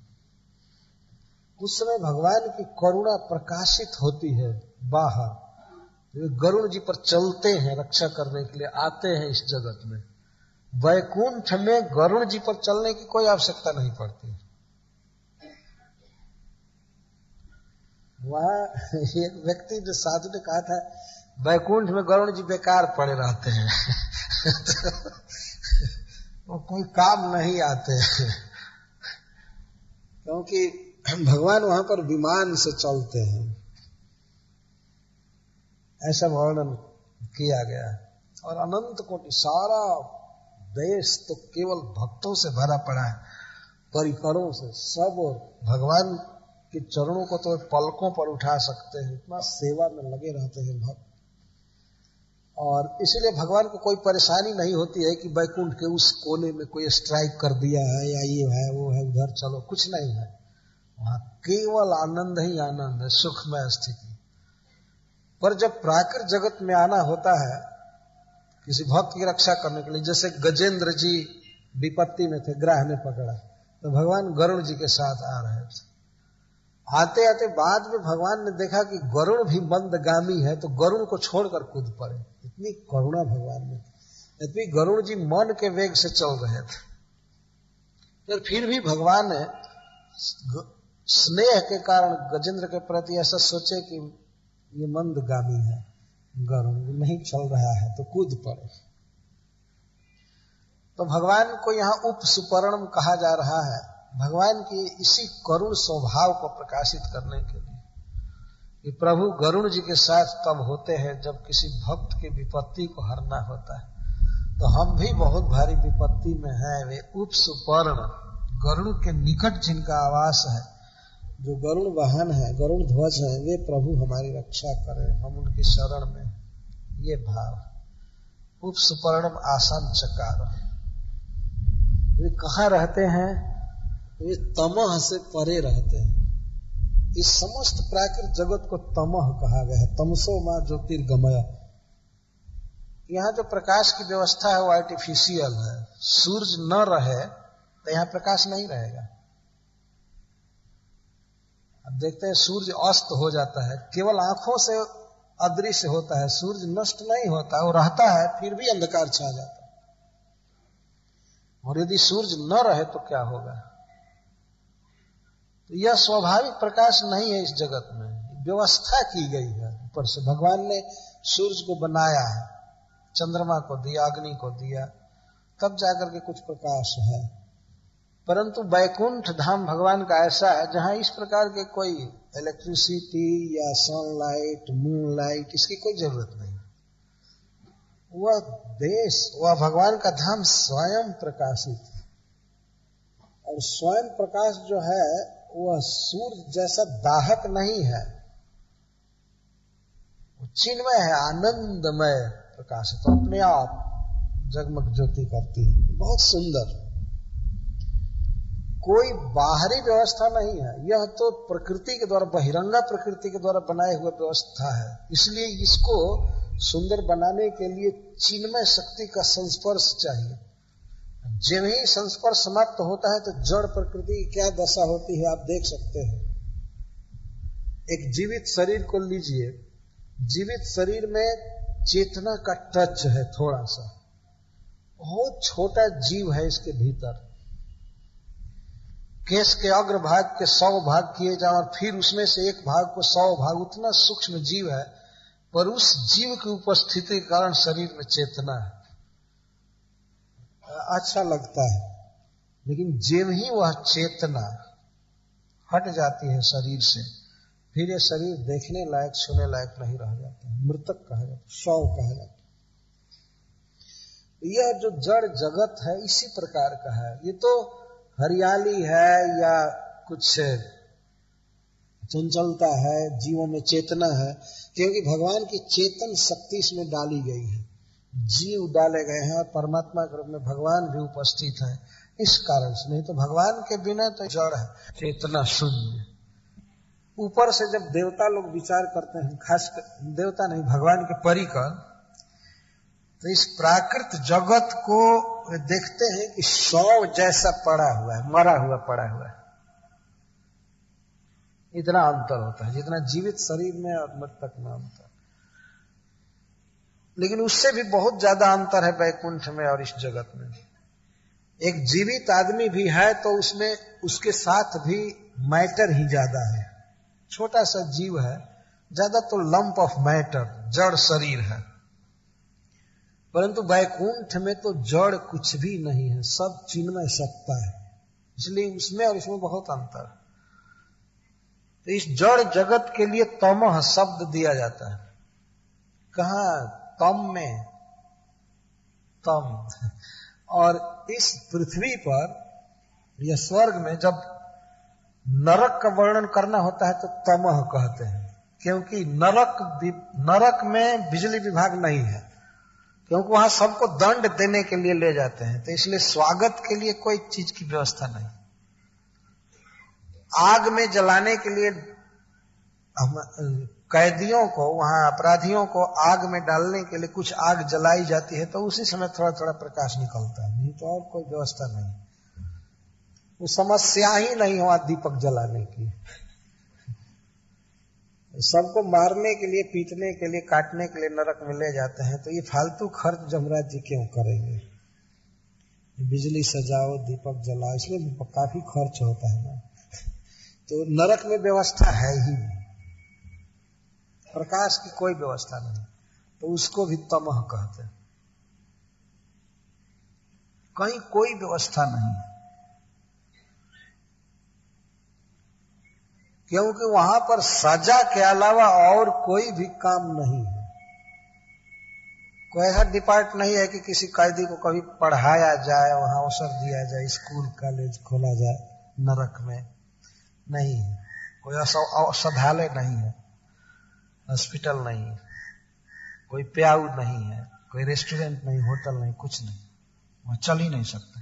उस समय भगवान की करुणा प्रकाशित होती है बाहर। गरुड़ जी पर चलते हैं, रक्षा करने के लिए आते हैं इस जगत में। वैकुंठ में गरुड़ जी पर चलने की कोई आवश्यकता नहीं पड़ती। वहां एक व्यक्ति जो साधु ने कहा था, वैकुंठ में गरुड़ जी बेकार पड़े रहते हैं वो कोई काम नहीं आते क्योंकि भगवान वहां पर विमान से चलते हैं, ऐसा वर्णन किया गया है। और अनंत कोटि सारा देश तो केवल भक्तों से भरा पड़ा है, परिकरों से। सब भगवान के चरणों को तो पलकों पर उठा सकते हैं, इतना सेवा में लगे रहते हैं भक्त। और इसलिए भगवान को कोई परेशानी नहीं होती है कि वैकुंठ के उस कोने में कोई स्ट्राइक कर दिया है या ये है वो है, उधर चलो, कुछ नहीं है। वहां केवल आनंद ही आनंद है, सुखमय स्थिति। पर जब प्राकृत जगत में आना होता है किसी भक्त की रक्षा करने के लिए, जैसे गजेंद्र जी विपत्ति में थे, ग्राह ने पकड़ा, तो भगवान गरुड़ जी के साथ आ रहे थे। आते आते बाद में भगवान ने देखा कि गरुड़ भी मंदगामी है, तो गरुड़ को छोड़कर कूद पड़े। इतनी करुणा भगवान में, यद्यपि गरुड़ जी मन के वेग से चल रहे थे, फिर भी भगवान ने स्नेह के कारण गजेंद्र के प्रति ऐसा सोचे कि ये मंदगामी है, गरुड़ नहीं चल रहा है, तो कूद पड़े। तो भगवान को यहाँ उप सुपर्णम कहा जा रहा है, भगवान की इसी करुण स्वभाव को प्रकाशित करने के लिए कि प्रभु गरुड़ जी के साथ तब होते हैं जब किसी भक्त की विपत्ति को हरना होता है। तो हम भी बहुत भारी विपत्ति में हैं, वे उप सुपर्ण गरुड़ के निकट जिनका आवास है, जो गरुड़ वाहन है, गरुड़ ध्वज है, वे प्रभु हमारी रक्षा करें, हम उनकी शरण में। ये भाव उप सुपर्णम आसन चकार। वे कहाँ रहते हैं? वे तमह से परे रहते हैं। इस समस्त प्राकृत जगत को तमह कहा गया है, तमसो मां ज्योतिर्गमय। यहाँ जो प्रकाश की व्यवस्था है वो आर्टिफिशियल है। सूरज न रहे तो यहाँ प्रकाश नहीं रहेगा। अब देखते हैं सूर्य अस्त हो जाता है, केवल आंखों से अदृश्य होता है, सूर्य नष्ट नहीं होता, वो रहता है, फिर भी अंधकार छा जाता है। और यदि सूर्य न रहे तो क्या होगा? तो यह स्वाभाविक प्रकाश नहीं है इस जगत में, व्यवस्था की गई है। ऊपर से भगवान ने सूर्य को बनाया है, चंद्रमा को दिया, अग्नि को दिया, तब जाकर के कुछ प्रकाश है। परंतु वैकुंठ धाम भगवान का ऐसा है जहां इस प्रकार के कोई इलेक्ट्रिसिटी या सनलाइट, मूनलाइट, इसकी कोई जरूरत नहीं। वह देश, वह भगवान का धाम स्वयं प्रकाशित है। और स्वयं प्रकाश जो है वह सूर्य जैसा दाहक नहीं है, वो चिन्मय है, आनंदमय प्रकाश है, तो अपने आप जगमग ज्योति करती है, बहुत सुंदर। कोई बाहरी व्यवस्था नहीं है, यह तो प्रकृति के द्वारा, बहिरंगा प्रकृति के द्वारा बनाए हुए व्यवस्था है। इसलिए इसको सुंदर बनाने के लिए चिन्मय शक्ति का संस्पर्श चाहिए। जब ही संस्पर्श समाप्त होता है तो जड़ प्रकृति की क्या दशा होती है आप देख सकते हैं। एक जीवित शरीर को लीजिए, जीवित शरीर में चेतना का टच है थोड़ा सा, बहुत छोटा जीव है इसके भीतर। केश के अग्रभाग के 100 भाग किए जाए और फिर उसमें से एक भाग को 100 भाग, उतना सूक्ष्म जीव है, पर उस जीव की उपस्थिति के कारण शरीर में चेतना है। अच्छा लगता है, लेकिन जब ही वह चेतना हट जाती है शरीर से, फिर ये शरीर देखने लायक, सुनने लायक नहीं रह जाता, मृतक कहा जाता, शव कहा जाता। यह जो जड़ जगत है इसी प्रकार का है। ये तो हरियाली है या कुछ चंचलता है, जीवों में चेतना है, क्योंकि भगवान की चेतन शक्ति इसमें डाली गई है, जीव डाले गए हैं और परमात्मा के रूप में भगवान भी उपस्थित है। इस कारण से, नहीं तो भगवान के बिना तो जड़ है, चेतना शून्य। ऊपर से जब देवता लोग विचार करते हैं, खास देवता नहीं, भगवान के परिकर, तो इस प्राकृत जगत को देखते हैं कि शव जैसा पड़ा हुआ है, मरा हुआ पड़ा हुआ है। इतना अंतर होता है जितना जीवित शरीर में और मृतक में अंतर। लेकिन उससे भी बहुत ज्यादा अंतर है वैकुंठ में और इस जगत में। एक जीवित आदमी भी है तो उसमें उसके साथ भी मैटर ही ज्यादा है। छोटा सा जीव है, ज्यादा तो लंप ऑफ मैटर, जड़ शरीर है। परंतु वैकुंठ में तो जड़ कुछ भी नहीं है, सब चिन्मय सत्ता है, इसलिए उसमें और इसमें बहुत अंतर है। तो इस जड़ जगत के लिए तमः शब्द दिया जाता है। कहाँ? तम में, तम। और इस पृथ्वी पर या स्वर्ग में जब नरक का वर्णन करना होता है तो तमः कहते हैं, क्योंकि नरक में बिजली विभाग नहीं है, क्योंकि वहां सबको दंड देने के लिए ले जाते हैं, तो इसलिए स्वागत के लिए कोई चीज की व्यवस्था नहीं। आग में जलाने के लिए कैदियों को, वहां अपराधियों को आग में डालने के लिए कुछ आग जलाई जाती है, तो उसी समय थोड़ा थोड़ा प्रकाश निकलता है, नहीं तो और कोई व्यवस्था नहीं। वो समस्या ही नहीं हुआ दीपक जलाने की। सबको मारने के लिए, पीटने के लिए, काटने के लिए नरक में ले जाते हैं, तो ये फालतू खर्च जमराज जी क्यों करेंगे? बिजली सजाओ, दीपक जलाओ, इसमें काफी खर्च होता है ना। तो नरक में व्यवस्था है ही नहीं, प्रकाश की कोई व्यवस्था नहीं, तो उसको भी तमः कहते हैं। कहीं कोई व्यवस्था नहीं, क्योंकि वहां पर सजा के अलावा और कोई भी काम नहीं है। कोई ऐसा डिपार्ट नहीं है कि किसी कैदी को कभी पढ़ाया जाए, वहां अवसर दिया जाए, स्कूल कॉलेज खोला जाए नरक में, नहीं है। कोई औषधालय नहीं है, हॉस्पिटल नहीं है, कोई प्याऊ नहीं है, कोई रेस्टोरेंट नहीं, होटल नहीं, कुछ नहीं, वहां चल ही नहीं सकता।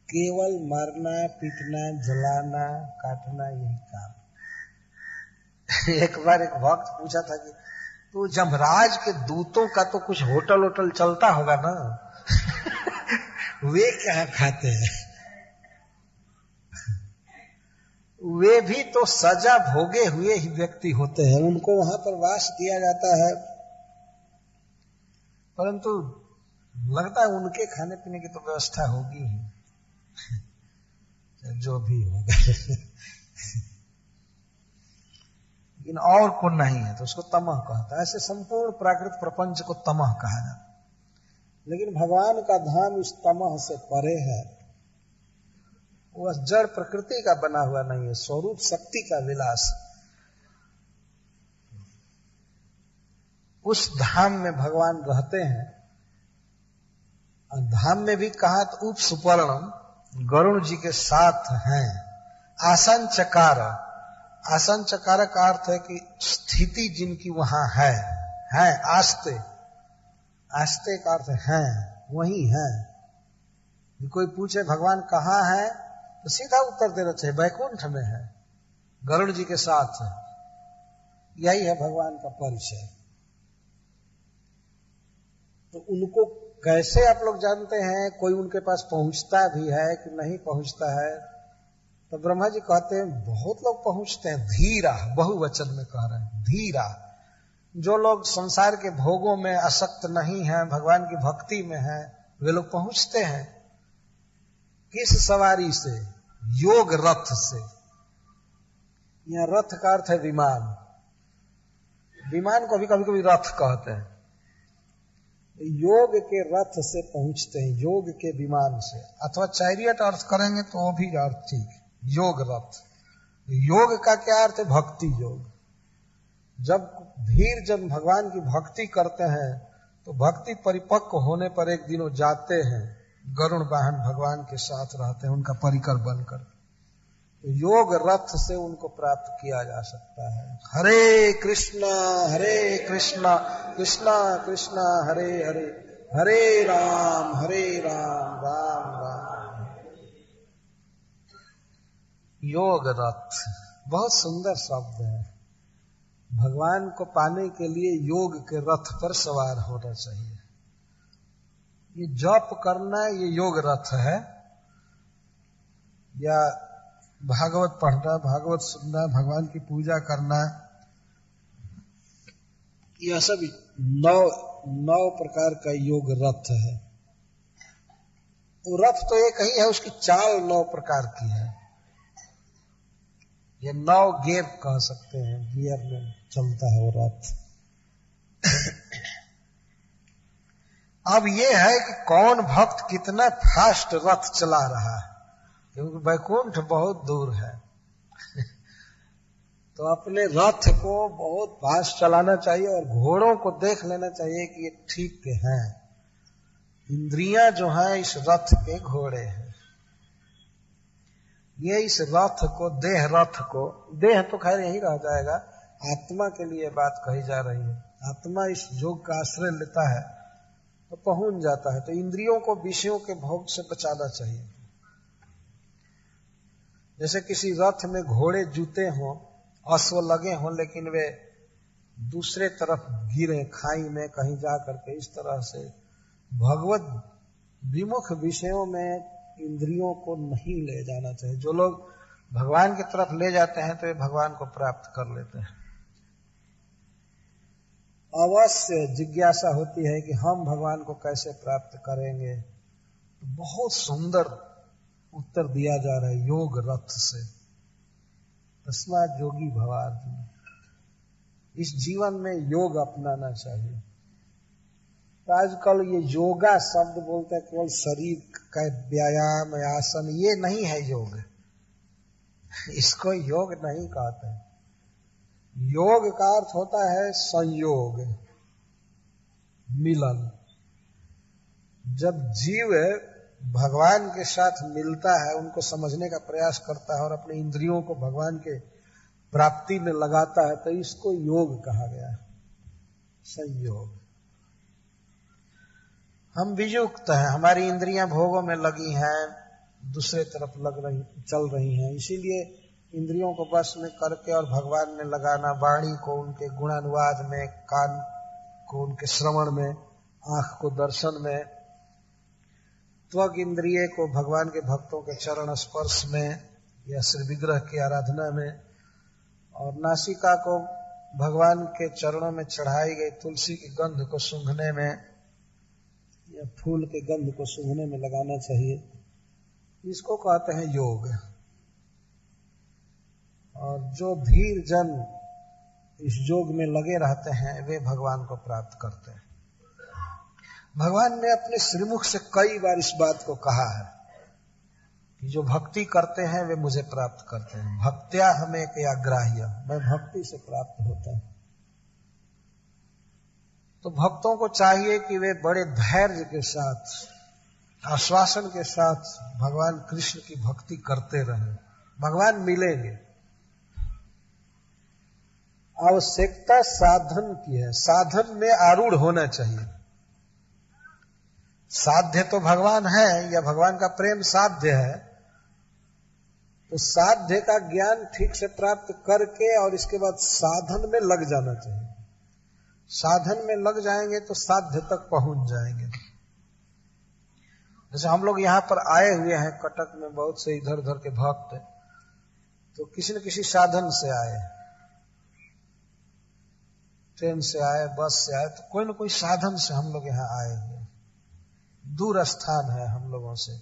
केवल मारना, पीटना, जलाना, काटना, यही काम। एक बार एक भक्त पूछा था कि तो जमराज के दूतों का तो कुछ होटल वोटल चलता होगा ना वे क्या खाते हैं? वे भी तो सजा भोगे हुए ही व्यक्ति होते हैं, उनको वहां पर वास दिया जाता है, परंतु लगता है उनके खाने पीने की तो व्यवस्था होगी ही जो भी होगा लेकिन और को नहीं है, तो उसको तमः कहता है। ऐसे संपूर्ण प्राकृत प्रपंच को तमः कहा जाता है। लेकिन भगवान का धाम इस तमः से परे है, वह जड़ प्रकृति का बना हुआ नहीं है, स्वरूप शक्ति का विलास। उस धाम में भगवान रहते हैं। और धाम में भी कहा तो उप सुपर्णम, गरुण जी के साथ हैं। आसन चकार, आसन चकार का अर्थ है कि स्थिति जिनकी वहां है, आस्ते, आस्ते का अर्थ है, वही है। कोई पूछे भगवान कहाँ है तो सीधा उत्तर देना चाहिए, वैकुंठ में है, गरुड़ जी के साथ है। यही है भगवान का परिचय। तो उनको कैसे आप लोग जानते हैं? कोई उनके पास पहुंचता भी है कि नहीं पहुंचता है? तो ब्रह्मा जी कहते हैं बहुत लोग पहुंचते हैं। धीरा, बहुवचन में कह रहे हैं, धीरा, जो लोग संसार के भोगों में आसक्त नहीं हैं, भगवान की भक्ति में हैं, वे लोग पहुंचते हैं किस सवारी से? योग रथ से। यहां रथ का अर्थ है विमान। विमान को भी कभी कभी रथ कहते हैं। योग के रथ से पहुंचते हैं, योग के विमान से, अथवा चैरियट अर्थ करेंगे तो वो भी अर्थ ठीक। योग रथ। योग का क्या अर्थ है? भक्ति योग। जब धीर जन भगवान की भक्ति करते हैं तो भक्ति परिपक्व होने पर एक दिन वो जाते हैं, गरुड़ वाहन भगवान के साथ रहते हैं उनका परिकर बनकर। तो योग रथ से उनको प्राप्त किया जा सकता है। हरे कृष्णा कृष्णा कृष्णा हरे हरे, हरे राम राम राम। योग रथ बहुत सुंदर शब्द है। भगवान को पाने के लिए योग के रथ पर सवार होना चाहिए। ये जप करना ये योग रथ है, या भागवत पढ़ना, भागवत सुनना, भगवान की पूजा करना, यह सब 9 प्रकार का योग रथ है। वो रथ तो एक ही है, उसकी चाल 9 प्रकार की है। ये 9 गियर कह सकते हैं, गियर में चलता है वो रथ। अब ये है कि कौन भक्त कितना फास्ट रथ चला रहा है, क्योंकि वैकुंठ बहुत दूर है। तो अपने रथ को बहुत फास्ट चलाना चाहिए और घोड़ों को देख लेना चाहिए कि ये ठीक हैं। इंद्रियां जो हैं इस रथ के घोड़े हैं। ये इस रथ को, देह रथ को, देह तो खैर यही रह जाएगा, आत्मा के लिए बात कही जा रही है। आत्मा इस योग का आश्रय लेता है तो पहुंच जाता है। तो इंद्रियों को विषयों के भोग से बचाना चाहिए। जैसे किसी रथ में घोड़े जूते हों, अश्व लगे हों, लेकिन वे दूसरे तरफ गिरे खाई में कहीं जा करके, इस तरह से भगवत विमुख विषयों में इंद्रियों को नहीं ले जाना चाहिए। जो लोग भगवान की तरफ ले जाते हैं तो वे भगवान को प्राप्त कर लेते हैं। अवश्य जिज्ञासा होती है कि हम भगवान को कैसे प्राप्त करेंगे। तो बहुत सुंदर उत्तर दिया जा रहा है, योग रथ से। तस्मात् योगी भवार्जुन। इस जीवन में योग अपनाना चाहिए। तो आजकल ये योगा शब्द बोलते हैं, केवल शरीर का व्यायाम, आसन, ये नहीं है योग। इसको योग नहीं कहते। योग का अर्थ होता है संयोग, मिलन। जब जीव भगवान के साथ मिलता है, उनको समझने का प्रयास करता है और अपने इंद्रियों को भगवान के प्राप्ति में लगाता है, तो इसको योग कहा गया है, संयोग। हम वियुक्त हैं, हमारी इंद्रियां भोगों में लगी हैं, दूसरे तरफ चल रही हैं। इसीलिए इंद्रियों को बस में करके और भगवान में लगाना, वाणी को उनके गुणानुवाद में, कान को उनके श्रवण में, आंख को दर्शन में, त्वग इंद्रिय को भगवान के भक्तों के चरण स्पर्श में या श्री विग्रह की आराधना में, और नासिका को भगवान के चरणों में चढ़ाई गई तुलसी की गंध को सूंघने में या फूल के गंध को सूंघने में लगाना चाहिए। इसको कहते हैं योग। और जो धीर जन इस योग में लगे रहते हैं वे भगवान को प्राप्त करते हैं। भगवान ने अपने श्रीमुख से कई बार इस बात को कहा है कि जो भक्ति करते हैं वे मुझे प्राप्त करते हैं। भक्त्या हमें क्या ग्राह्य, मैं भक्ति से प्राप्त होता हूं। तो भक्तों को चाहिए कि वे बड़े धैर्य के साथ, आश्वासन के साथ भगवान कृष्ण की भक्ति करते रहें। भगवान मिलेंगे। आवश्यकता साधन की है, साधन में आरूढ़ होना चाहिए। साध्य तो भगवान है या भगवान का प्रेम साध्य है, तो साध्य का ज्ञान ठीक से प्राप्त करके और इसके बाद साधन में लग जाना चाहिए। साधन में लग जाएंगे तो साध्य तक पहुंच जाएंगे। जैसे हम लोग यहाँ पर आए हुए हैं कटक में, बहुत से इधर उधर के भक्त, तो किसी न किसी साधन से आए, ट्रेन से आए, बस से आए, तो कोई न कोई साधन से हम लोग यहाँ आए हुए। दूर स्थान है हम लोगों से,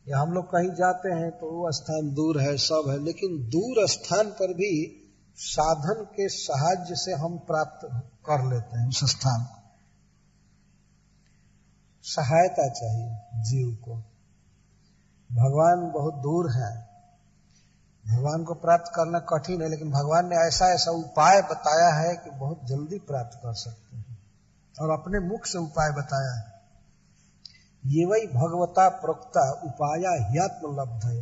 या हम लोग कहीं जाते हैं तो वो स्थान दूर है, सब है, लेकिन दूर स्थान पर भी साधन के साहाय्य से हम प्राप्त कर लेते हैं उस स्थान को। सहायता चाहिए जीव को। भगवान बहुत दूर है, भगवान को प्राप्त करना कठिन है, लेकिन भगवान ने ऐसा ऐसा उपाय बताया है कि बहुत जल्दी प्राप्त कर सकते हैं, और अपने मुख से उपाय बताया है। ये वही भगवता प्रोक्ता उपाया ह्यात्म लब्धये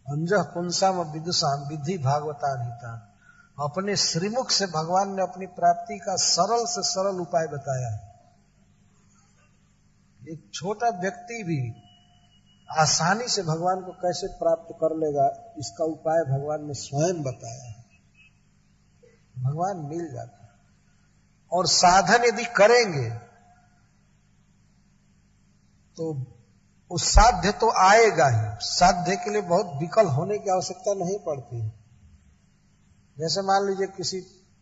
अंजः पुंसाम विदुषाम विधि भागवता निता। अपने श्रीमुख से भगवान ने अपनी प्राप्ति का सरल से सरल उपाय बताया है। एक छोटा व्यक्ति भी आसानी से भगवान को कैसे प्राप्त कर लेगा, इसका उपाय भगवान ने स्वयं बताया है। भगवान मिल जाता है, और साधन यदि करेंगे तो उस साध्य तो आएगा ही। साध्य के लिए बहुत विकल होने की आवश्यकता नहीं पड़ती है। जैसे मान लीजिए किसी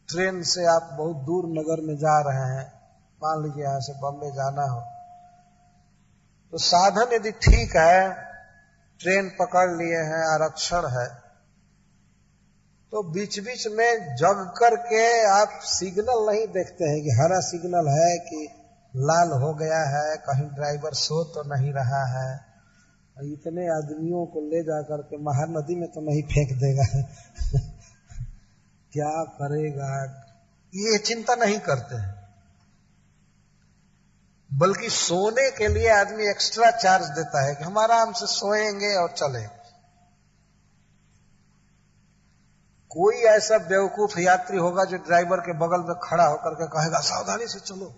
ट्रेन से आप बहुत दूर नगर में जा रहे हैं, मान लीजिए यहां से बॉम्बे जाना हो, तो साधन यदि ठीक है, ट्रेन पकड़ लिए हैं, आरक्षण है, तो बीच बीच में जग करके आप सिग्नल नहीं देखते हैं कि हरा सिग्नल है कि लाल हो गया है, कहीं ड्राइवर सो तो नहीं रहा है, इतने आदमियों को ले जाकर के महानदी में तो नहीं फेंक देगा क्या करेगा, ये चिंता नहीं करते हैं। बल्कि सोने के लिए आदमी एक्स्ट्रा चार्ज देता है कि हम आराम से सोएंगे और चले। कोई ऐसा बेवकूफ यात्री होगा जो ड्राइवर के बगल में खड़ा होकर के कहेगा सावधानी से चलो,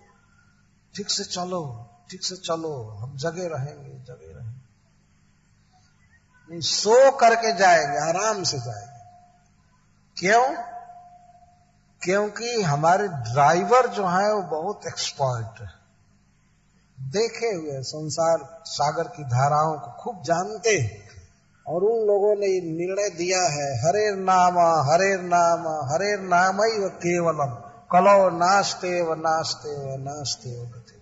ठीक से चलो, ठीक से चलो, हम जगे रहेंगे, जगे रहेंगे। नहीं, सो करके जाएंगे, आराम से जाएंगे। क्यों? क्योंकि हमारे ड्राइवर जो है वो बहुत एक्सपर्ट है, देखे हुए संसार सागर की धाराओं को खूब जानते हैं, और उन लोगों ने निर्णय दिया है हरेर नाम हरेर नाम हरेर नाम ही व केवलम कलो नास्ते व नास्ते व नास्ते व गति।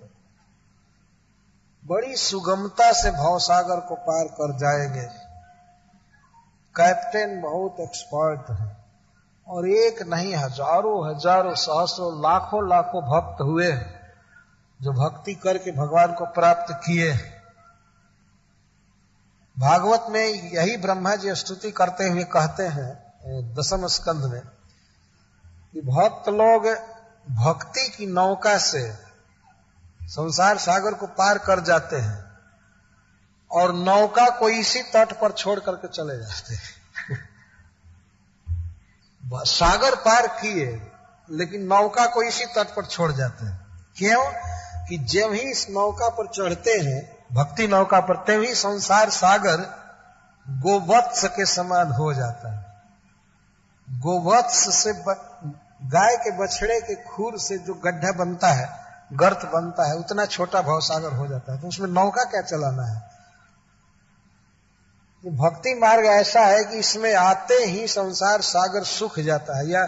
बड़ी सुगमता से भवसागर को पार कर जाएंगे। कैप्टन बहुत एक्सपर्ट है, और एक नहीं हजारों हजारों सहस्रों लाखों लाखों भक्त हुए जो भक्ति करके भगवान को प्राप्त किए। भागवत में यही ब्रह्मा जी स्तुति करते हुए कहते हैं 10वें स्कंध में कि भक्त लोग भक्ति की नौका से संसार सागर को पार कर जाते हैं, और नौका को इसी तट पर छोड़ करके चले जाते हैं सागर पार किए, लेकिन नौका को इसी तट पर छोड़ जाते हैं। क्यों? कि जब ही इस नौका पर चढ़ते हैं, भक्ति नौका पर, तभी संसार सागर गोवत्स के समान हो जाता है। गोवत्स से गाय के बछड़े के खूर से जो गड्ढा बनता है, गर्त बनता है, उतना छोटा भवसागर हो जाता है। तो उसमें नौका क्या चलाना है? भक्ति मार्ग ऐसा है कि इसमें आते ही संसार सागर सूख जाता है, या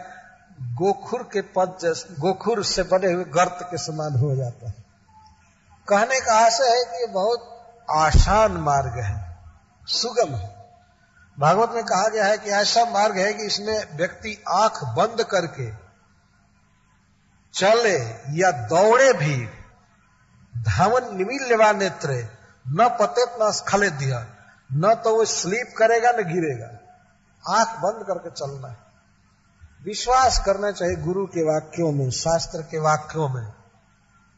गोखुर के पद, गोखुर से बने हुए गर्त के समान हो जाता है। कहने का आशय है कि ये बहुत आसान मार्ग है, सुगम है। भागवत में कहा गया है कि ऐसा मार्ग है कि इसमें व्यक्ति आंख बंद करके चले या दौड़े भी, धावन निमील्यवा नेत्रे न पतेत न स्खलित दिया, न तो वो स्लीप करेगा न गिरेगा, आंख बंद करके चलना है। विश्वास करना चाहिए गुरु के वाक्यों में, शास्त्र के वाक्यों में,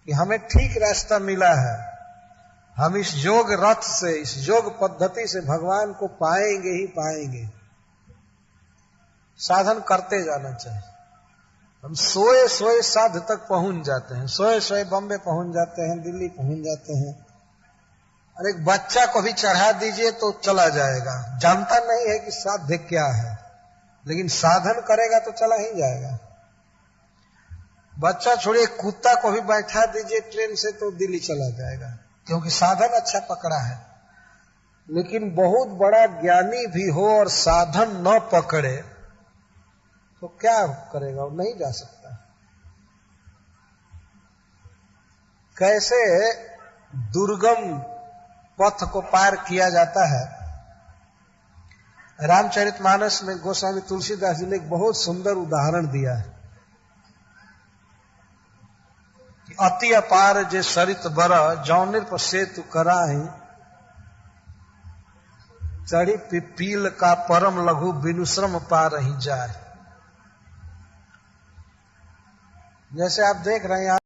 कि हमें ठीक रास्ता मिला है, हम इस योग रथ से, इस योग पद्धति से भगवान को पाएंगे ही पाएंगे। साधन करते जाना चाहिए। हम सोए सोए साध तक पहुंच जाते हैं, सोए सोए बॉम्बे पहुंच जाते हैं, दिल्ली पहुंच जाते हैं। और एक बच्चा को भी चढ़ा दीजिए तो चला जाएगा, जानता नहीं है कि साध्य क्या है, लेकिन साधन करेगा तो चला ही जाएगा। बच्चा छोड़िए, कुत्ता को भी बैठा दीजिए ट्रेन से तो दिल्ली चला जाएगा, क्योंकि साधन अच्छा पकड़ा है। लेकिन बहुत बड़ा ज्ञानी भी हो और साधन न पकड़े तो क्या करेगा? वो नहीं जा सकता। कैसे दुर्गम पथ को पार किया जाता है। रामचरितमानस में गोस्वामी तुलसीदास जी ने एक बहुत सुंदर उदाहरण दिया है कि अति अपार जे सरित बर जौनिर पर सेतु कराही, चढ़ी पिपील का परम लघु बिनु श्रम पा रही जाए। जैसे आप देख रहे हैं